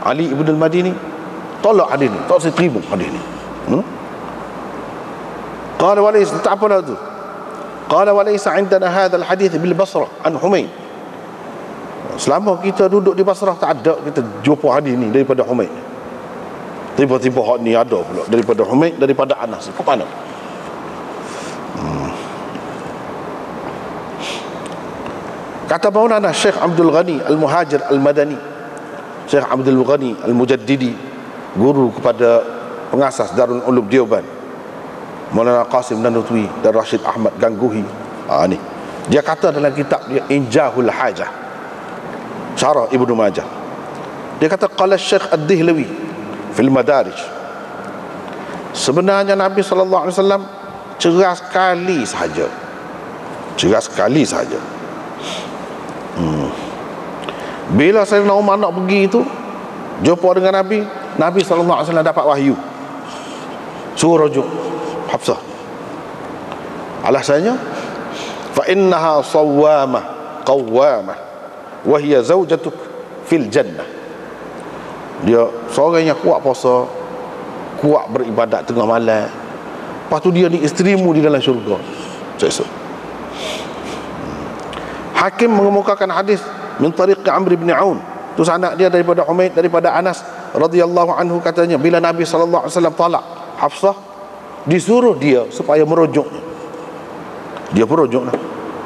Ali ibn al-Madini tolak hadis ni, tak saya terima hadis ni. Qala walaysa, tak apalah tu. Qala walaysa indana hadzal hadits bil Basrah an Humayd. Selama kita duduk di Basrah tak ada kita jumpa hadis ni daripada Humayd. Tiba-tiba hak ni ada pula daripada Humayd, daripada Anas. Ke mana? Kata Maulana Syekh Abdul Ghani Al-Muhajir Al-Madani, Syekh Abdul Ghani Al-Mujaddidi, guru kepada pengasas Darul Ulum Deoban, Maulana Qasim Nanutwi dan Rashid Ahmad Gangguhi. Ni dia kata dalam kitab dia Injahul Hajah, Syarah Ibnu Majah, dia kata qala Syekh Ad-Dihlawi fil Madarij, sebenarnya Nabi sallallahu alaihi wasallam cerah sekali sahaja. Cerah sekali sahaja. Bila Sayyidina Umar nak pergi itu jumpa dengan Nabi, Nabi sallallahu alaihi wasallam dapat wahyu suruh rujuk Hafsah. Alasannya fa innaha sawwamah qawwamah wa hiya zawjatuk fil jannah. Dia seorang yang kuat puasa, kuat beribadat tengah malam, lepas tu dia ni isterimu di dalam syurga. Hakim mengemukakan hadis min tariq Amr bin Aun, tu anak dia daripada Humaid, daripada Anas radhiyallahu anhu, katanya bila Nabi sallallahu alaihi wasallam talak Hafsah, disuruh dia supaya merujuknya. Dia merujuklah.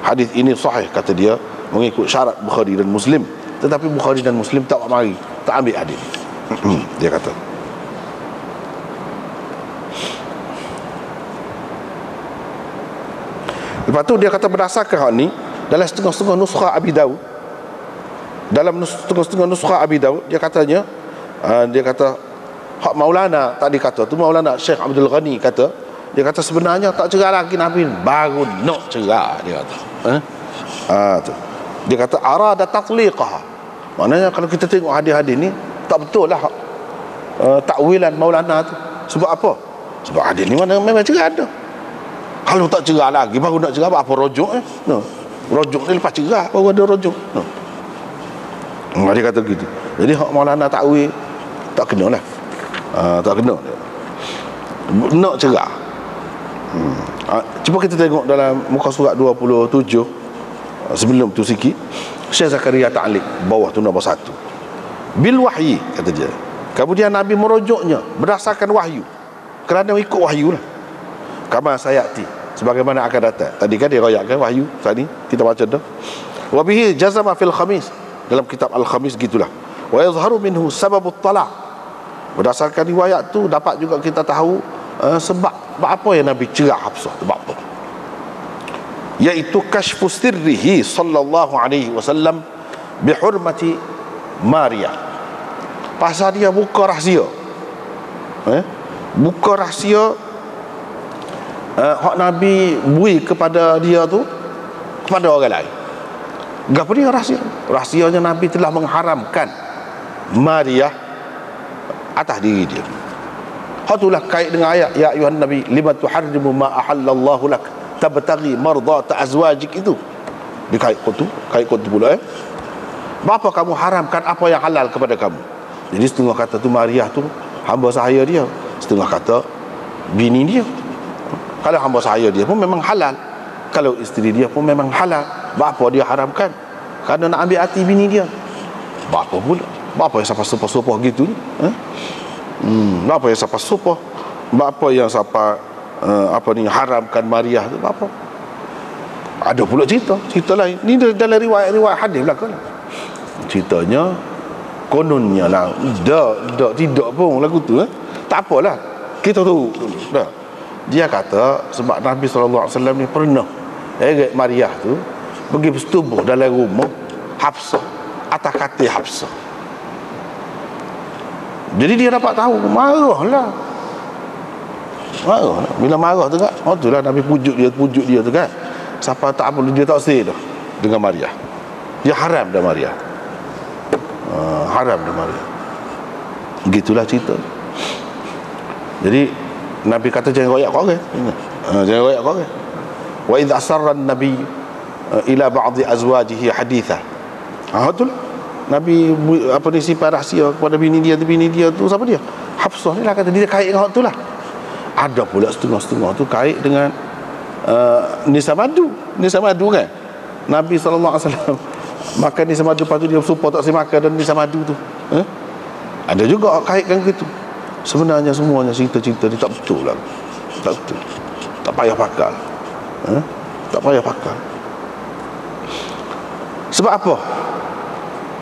Hadis ini sahih kata dia, mengikut syarat Bukhari dan Muslim, tetapi Bukhari dan Muslim tak mari, tak ambil hadis. Dia kata lepas tu dia kata berdasarkan hal ni dalam setengah-setengah nuskha Abi Daud, dalam setengah-setengah nuskha Abi Daud dia katanya, dia kata hak Maulana tadi kata tu, Maulana Syekh Abdul Ghani kata, dia kata sebenarnya tak cerah lagi Nabi, baru nak cerah, dia kata tu. Dia kata arada tatliqah, maknanya kalau kita tengok hadis-hadis ni tak betul lah takwilan Maulana tu. Sebab apa? Sebab hadis ni mana memang cerah ada. Kalau tak cerah lagi baru nak cerah, apa rujuk no. Rujuk ni lepas cerah baru ada rujuk no. Dia kata gitu. Jadi hak Maulana takwil tak kena lah. Tak kena. Nak cerah. Cuba kita tengok dalam muka surat 27, sebelum tu sikit, Syekh Zakaria Ta'liq bawah tu nombor 1. Bil wahyi kata dia. Kemudian Nabi merujuknya berdasarkan wahyu, kerana ikut wahyu lah. Kama sayati, sebagaimana akan datang. Tadi kan dia royakkan wahyu, tadi kita baca dah. Wa bihi jazama fil khamis, dalam kitab Al-Khamis gitulah. Wa yazharu minhu sababut talaq, berdasarkan riwayat tu dapat juga kita tahu sebab apa yang Nabi cerah Hafsah, sebab apa, iaitu kashfu sirrihi sallallahu alaihi wasallam bihurmati Maria. Pasal dia buka rahsia, buka rahsia hak Nabi bui kepada dia tu kepada orang lain. Apa dia rahsia? Rahsianya Nabi telah mengharamkan Maria atas diri dia. Hatulah kait dengan ayat ya ayuhan nabi lima tuharrimu ma ahallallahu lak tabtaghi mardata azwajik, itu dikait tu, kait tu pula Bapa kamu haramkan apa yang halal kepada kamu. Jadi setengah kata tu Maria tu hamba sahaya dia, setengah kata bini dia. Kalau hamba sahaya dia pun memang halal, kalau isteri dia pun memang halal. Bapa dia haramkan kerana nak ambil hati bini dia. Bapa pula, bapa yang siapa sopa-sopa gitu ni, bapa yang siapa sopa, bapa yang siapa haramkan Maria tu, bapa. Ada pula cerita lain. Ni dalam riwayat hadis belakang. Ceritanya kononnya lah tidak pun lagu tu tak apalah, kita tahu dah. Dia kata sebab Nabi SAW ni pernah Maria tu pergi bersetubuh dalam rumah Hafsah, atas katil Hafsah. Jadi dia dapat tahu, marahlah. Bila marah tu kan, tu lah Nabi pujuk dia tu kan. Siapa tak apa, dia tak say dah dengan Maria. Dia haram dah Maria. Haram dah Maria. Gitulah cerita. Jadi Nabi kata jangan royak kau orang. Jangan royak kau orang. Wa idza asarra an-nabi ila ba'd azwajihi haditha. Itulah Nabi simpan rahsia kepada bini dia tu siapa dia? Hafsah ni lah, kata dia kait dengan hak tu lah. Ada pula setengah-setengah tu kait dengan nisa madu. Nisa madu kan, Nabi SAW makan nisa madu, lepas tu dia bersumpah tak boleh makan dan nisa madu tu. Ada juga kaitkan gitu. Sebenarnya semuanya cerita-cerita ni tak betul lah. Tak betul. Tak payah pakal. Tak payah pakal. Sebab apa?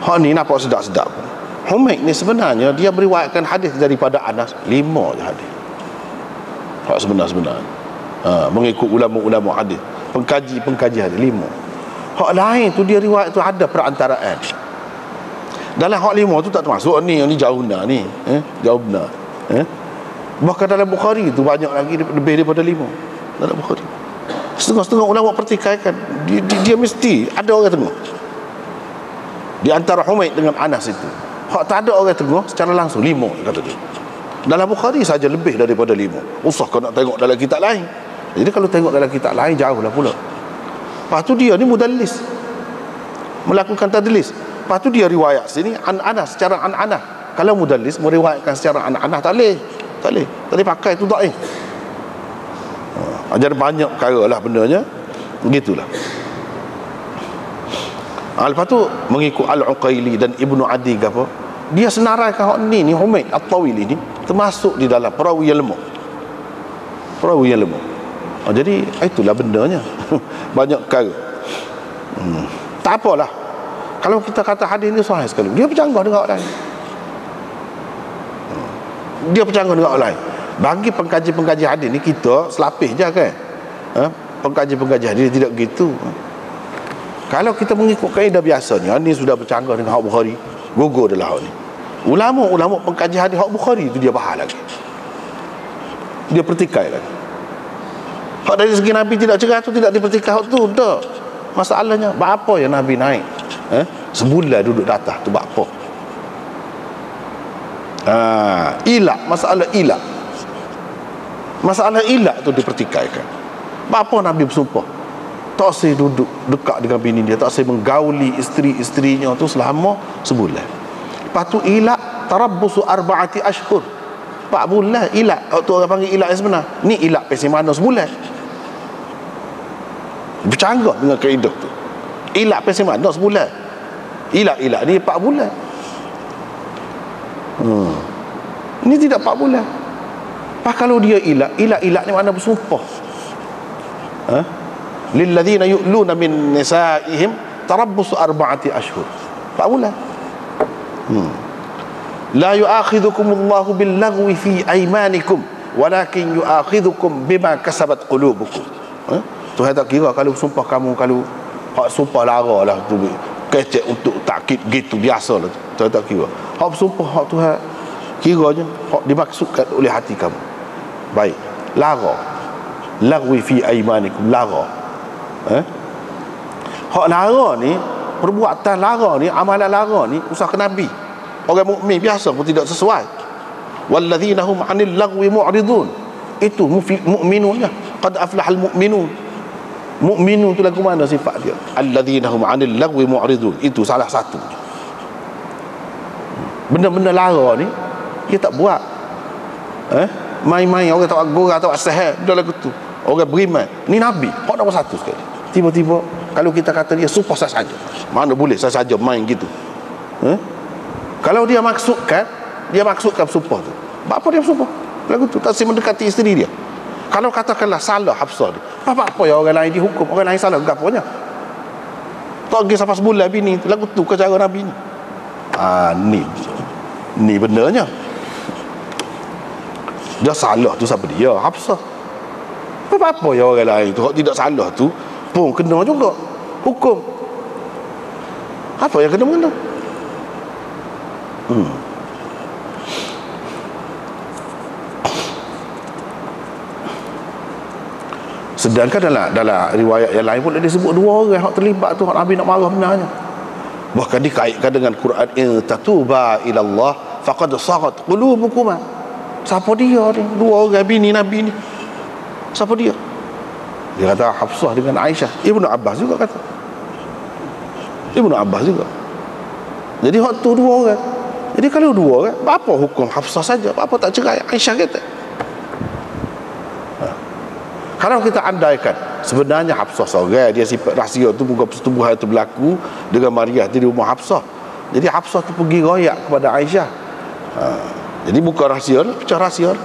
Hak ni nampak sedap-sedap. Humaid ni sebenarnya dia meriwayatkan hadis daripada Anas 5 je hadis. Hak sebenar-sebenarnya. Mengikut ulama-ulama hadis, pengkaji hadis 5. Hak lain tu dia riwayat tu ada perantaraan. Dalam hak 5 tu tak termasuk ni, yang ni jauh benar ni. Jauh benar. Bahkan dalam Bukhari tu banyak lagi lebih daripada 5 dalam Bukhari. Setengah-setengah ulama pertikaikan dia mesti ada orang tengah di antara Humaid dengan Anas itu. Hak tak ada orang tengah secara langsung 5 kata dia. Dalam Bukhari saja lebih daripada 5. Usah kau nak tengok dalam kitab lain. Jadi kalau tengok dalam kitab lain jauh lah pula. Lepas tu dia ni mudallis, melakukan tadlis. Lepas tu dia riwayat sini an-Anas secara an-Anas. Kalau mudallis meriwayatkan secara an-Anas tak boleh pakai tu dhaif. Jadi banyak perkara lah bendanya. Begitulah. Lepas tu mengikut Al-Uqaili dan Ibnu Adi ke apa, dia senaraikan hak ni Humaid At-Tawili ni termasuk di dalam perawi yang lemah. Jadi itulah bendanya. Banyak perkara. Tak apalah kalau kita kata hadis ni sahih sekali, dia bercanggah dengan orang lain. Bagi pengkaji-pengkaji hadis ni kita selapis je kan. Pengkaji-pengkaji hadis tidak begitu. Kalau kita mengikut kaedah biasanya, ni sudah bercanggah dengan hak Bukhari, gugur adalah hak ni. Ulama-ulama pengkaji hadis hak Bukhari tu dia bahas lagi, dia pertikai lagi. Hak dari segi Nabi tidak cerah tu tidak dipertikai hak tu. Tak. Masalahnya apa yang Nabi naik sebulan duduk di atas tu buat apa? Masalah ilak tu dipertikaikan. Apa Nabi bersumpah tak boleh duduk dekat dengan bini dia, tak boleh menggauli isteri-isterinya tu selama sebulan. Lepas tu ilak tarabbusu 4 ashhur, 4 bulan ilak. Tu orang panggil ilak yang sebenar. Ni ilak pesi mana sebulan. Bercanggah dengan kaedah tu. Ilak pesi mana sebulan. Ilak ni 4 bulan. Ini tidak 4 bulan. Pak kalau dia ilak ni mana bersumpah. Lilladzina yu'luna min nisaihim tarabbusu 4 ashhur. 4 bulan. La yu'akhidhukumullahu billaghwi fi aymanikum walakin yu'akhidhukum bima kasabat qulubukum. Tuhan tak kira kalau sumpah kamu, kalau hak sumpah lara lah tu kecek untuk takkid gitu biasa lah. Tuhan tak kira. Hak sumpah hak Tuhan kiranya hak dimaksudkan oleh hati kamu. Baik. Lara. Lagwi fi aymanikum, lara. Hak lara ni, perbuatan lara ni, amalan lara ni usaha Nabi. Orang mukmin biasa pun tidak sesuai. Walladzina hum 'anil lagwi mu'ridun. Itu mukminunnya. Qad aflahal mu'minun. Mukminun tu lagu mana sifat dia? Alladzina hum 'anil lagwi mu'ridun. Itu salah satu. Benda-benda lara ni dia tak buat. Main-main orang tak agora tak sehat dah lagu tu. Orang beriman. Ni Nabi, hak nombor 1 sekali. Tiba-tiba kalau kita kata dia sumpah saja. Mana boleh saja main gitu. Kalau dia maksudkan sumpah tu. Apa dia sumpah? Lagu tu tak mendekati isteri dia. Kalau katakanlah salah Hafsah dia, apa yang orang lain dihukum, orang lain salah gapanya. Tak pergi sampai sebulan bini tu. Lagu tu ke cara Nabi ni. Ni benarnya. Dia salah tu siapa dia? Hafsah. Apa yang orang lain tu tidak salah tu pun kena juga hukum. Apa yang kena? Sedangkan dalam riwayat yang lain pun dia sebut 2 orang yang terlibat tu, Nabi nak marah benarnya. Bahkan dikaitkan dengan Quran, in tatuba ila Allah faqad sagat qulubukuma. Siapa dia ni? 2 orang bini Nabi ni. Siapa dia? Dia kata Hafsah dengan Aisyah. Ibnu Abbas juga kata. Jadi hak tu 2 orang. Jadi kalau 2 orang, apa hukum Hafsah saja? Apa tak cerai Aisyah kata? Kalau kita andaikan sebenarnya Hafsah seorang dia sifat rahsia tu, bukan persetubuhan itu berlaku dengan Maryam di rumah Hafsah. Jadi Hafsah tu pergi royak kepada Aisyah. Jadi bukan rahsia, pecah rahsia.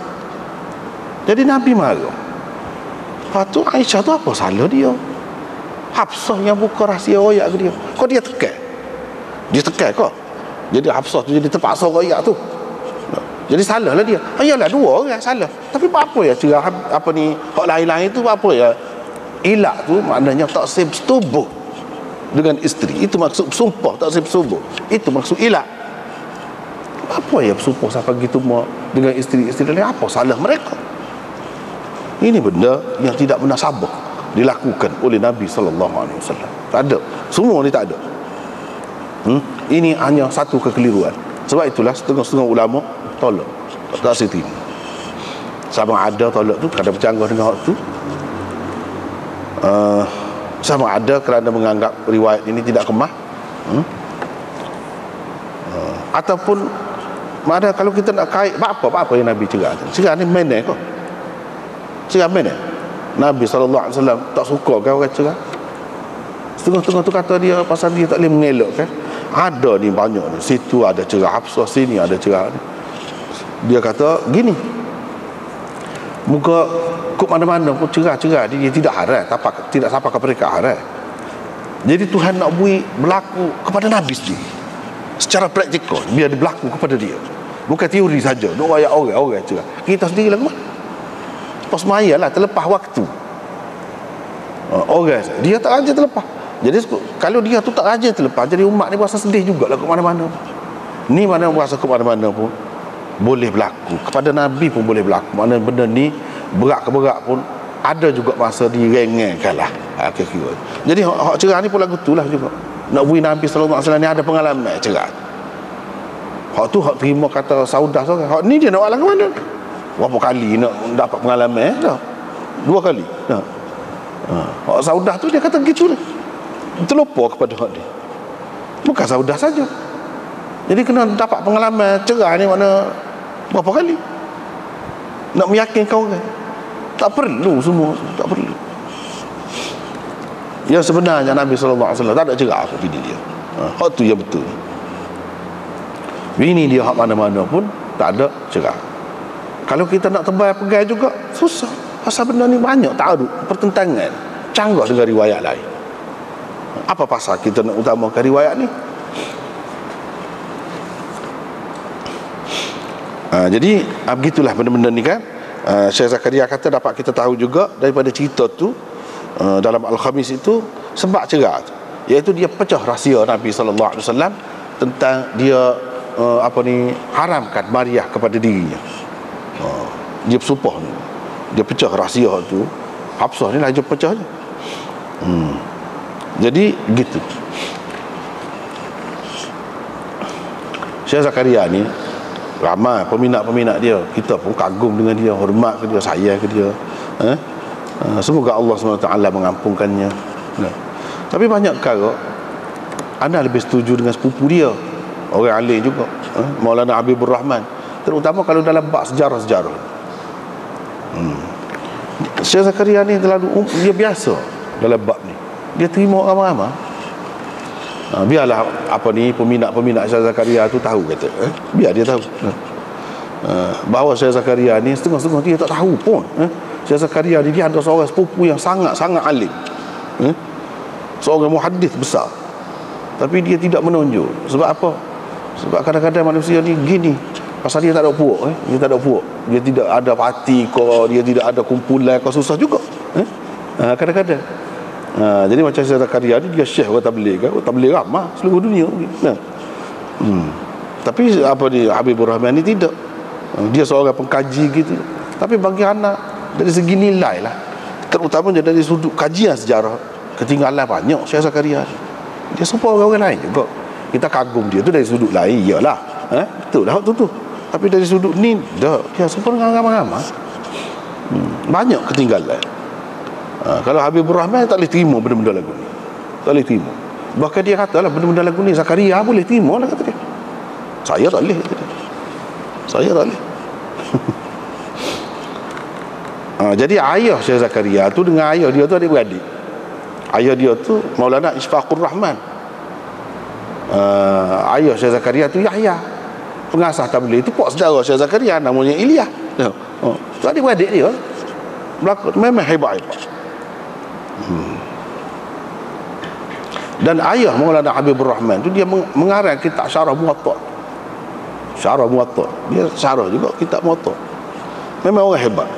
Jadi Nabi marah. Lepas tu Aisyah tu apa salah dia? Hafsah yang buka rahsia royak ke dia. Kau dia tekan? Dia tekan kau. Jadi Hafsah tu jadi terpaksa royak tu. Jadi salah lah dia. Ayalah dua orang salah. Tapi apa ya cerah apa ni hak lain-lain tu apa ya? Ilak tu maknanya tak bersetubuh dengan isteri. Itu maksud sumpah tak bersetubuh. Itu maksud ilak. Apa ya bersumpah sampai gitu dengan isteri-isteri lain? Apa salah mereka? Ini benda yang tidak munasabah dilakukan oleh Nabi SAW. Tak ada. Semua ni tak ada. Ini hanya satu kekeliruan. Sebab itulah setengah-setengah ulama tolak, tak setuju. Sama ada tolak tu kerana bercanggah dengan hak tu, sama ada kerana menganggap riwayat ini tidak kemah, ataupun mana kalau kita nak kait apa yang Nabi cakap ni mana kau cakap mana Nabi SAW tak suka kan orang cakap. Setengah-setengah tu kata dia pasal dia tak boleh mengelak kan. Ada ni banyak ni, situ ada cerah Hafsah, sini ada cerah ni. Dia kata gini, muka kok mana-mana pun cerah-cerah dia tidak haram, tidak sampai ke mereka haram. Jadi Tuhan nak berlaku kepada Nabi sendiri secara praktikal, biar dia berlaku kepada dia, bukan teori saja nak wayak orang cerah. Kita sendiri lah ke mana? Pas maya lah terlepas waktu. Orang dia tak aja terlepas. Jadi kalau dia tu tak aja terlepas, jadi umat ni berasa sedih jugalah ke mana-mana. Ni mana berasa ke mana-mana pun boleh berlaku, kepada Nabi pun boleh berlaku. Maknanya benda ni berat ke berat pun ada juga masa direngengkan lah. Kira-kira. Jadi hak cerah ni pun lagu tu lah juga. Nak beri Nabi SAW ni ada pengalaman cerah. Hak tu hak terima kata Saudah seorang. Hak ni dia nak alang ke mana? Berapa kali nak dapat pengalaman dah? 2 kali dah. Hak Saudah tu dia kata begitu lah. Terlupa kepada hak dia. Bukan Saudah saja. Jadi kena dapat pengalaman cerah ni mana berapa kali nak meyakinkan orang. Tak perlu semua, tak perlu. Yang sebenarnya Nabi SAW tak ada cerah apa bini dia. Hak tu yang betul. Bini dia hak mana-mana pun tak ada cerah. Kalau kita nak tebal pegai juga susah. Pasal benda ni banyak taaruf, pertentangan, canggah dengan riwayat lain. Apa pasal kita nak utamakan riwayat ni? Jadi begitulah benda-benda ni kan. Syekh Zakaria kata dapat kita tahu juga daripada cerita tu dalam Al-Khamis itu sebab cerah tu, iaitu dia pecah rahsia Nabi SAW tentang dia haramkan Maryam kepada dirinya. Dia bersumpah ni, dia pecah rahsia tu. Hafsah ni lah dia pecah je. Jadi gitu. Syekh Zakaria ni ramai peminat-peminat dia. Kita pun kagum dengan dia, hormat ke dia, sayang ke dia. Semoga Allah SWT mengampunkannya. Tapi banyak perkara ana lebih setuju dengan sepupu dia, orang alim juga, Maulana Habibur Rahman, terutama kalau dalam bab sejarah-sejarah. Syekh Zakaria ni terlalu dia biasa dalam bab ni. Dia terima ramai-ramai. Biarlah peminat-peminat Syekh Zakaria tu tahu kata. Biar dia tahu. Bahawa Syekh Zakaria ni setengah-setengah dia tak tahu pun. Syekh Zakaria ni dia ada seorang sepupu yang sangat-sangat alim. Seorang muhaddis besar. Tapi dia tidak menonjol. Sebab apa? Sebab kadang-kadang manusia ni gini. Pasal dia tak ada puak. Dia tak ada puak. Dia tidak ada parti kau, dia tidak ada kumpulan kau, susah juga. Kadang-kadang. Jadi macam Syekh Zakaria ni dia syekh orang tabligh kan, orang tabligh ramah seluruh dunia. Tapi Habibur Rahman ni tidak. Dia seorang pengkaji gitu. Tapi bagi anak dari segi nilai lah, terutamanya dari sudut kajian sejarah, ketinggalan banyak Syekh Zakaria. Dia serupa orang lain juga. Kita kagum dia tu dari sudut lain, iyalah. Betul lah tu. Tapi dari sudut ni dah dia serupa dengan ramai-ramai. Banyak ketinggalan. Kalau Habibur Rahman tak boleh terima benda-benda lagu ni, tak boleh terima. Bahkan dia kata lah benda-benda lagu ni Zakaria boleh terima lah, kata dia. Saya tak boleh, kata dia. Saya tak boleh. Jadi ayah Syekh Zakaria tu dengan ayah dia tu adik-beradik. Ayah dia tu Maulana Ishfaqur Rahman. Ayah Syekh Zakaria tu Yahya, pengasas tabligh. Itu pak saudara Syekh Zakaria namanya Ilyas. Tu adik-beradik dia. Berlaku memang hebat-hebat. Dan ayah Maulana Habibur Rahman tu dia mengarang kitab Syarah Muwatta. Syarah Muwatta. Dia syarah juga kitab Muwatta. Memang orang hebat.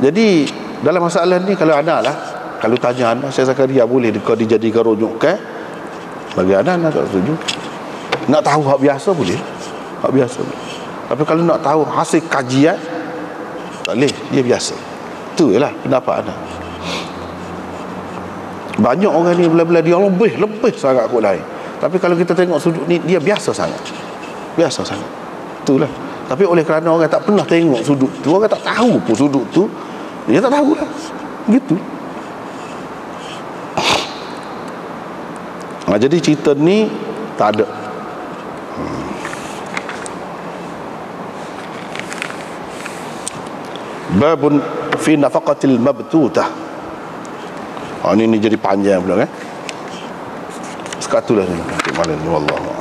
Jadi dalam masalah ni kalau ada lah, kalau tanya anak Syekh Zakaria boleh kau dijadikan rujukan, bagi anak tak setuju. Nak tahu hak biasa boleh, hak biasa. Tapi kalau nak tahu hasil kajian tak boleh, dia biasa. Tu ialah pendapat anak. Banyak orang ni bila-bila dia lebih sangat kot lain. Tapi kalau kita tengok sudut ni, dia biasa sangat. Biasa sangat. Itulah. Tapi oleh kerana orang tak pernah tengok sudut tu, orang tak tahu pun sudut tu, dia tak tahu lah. Gitu. Jadi cerita ni tak ada. Babun fi nafaqatil mabtutah. Ini jadi panjang pula kan. Sekatulah ni malam ni wallahu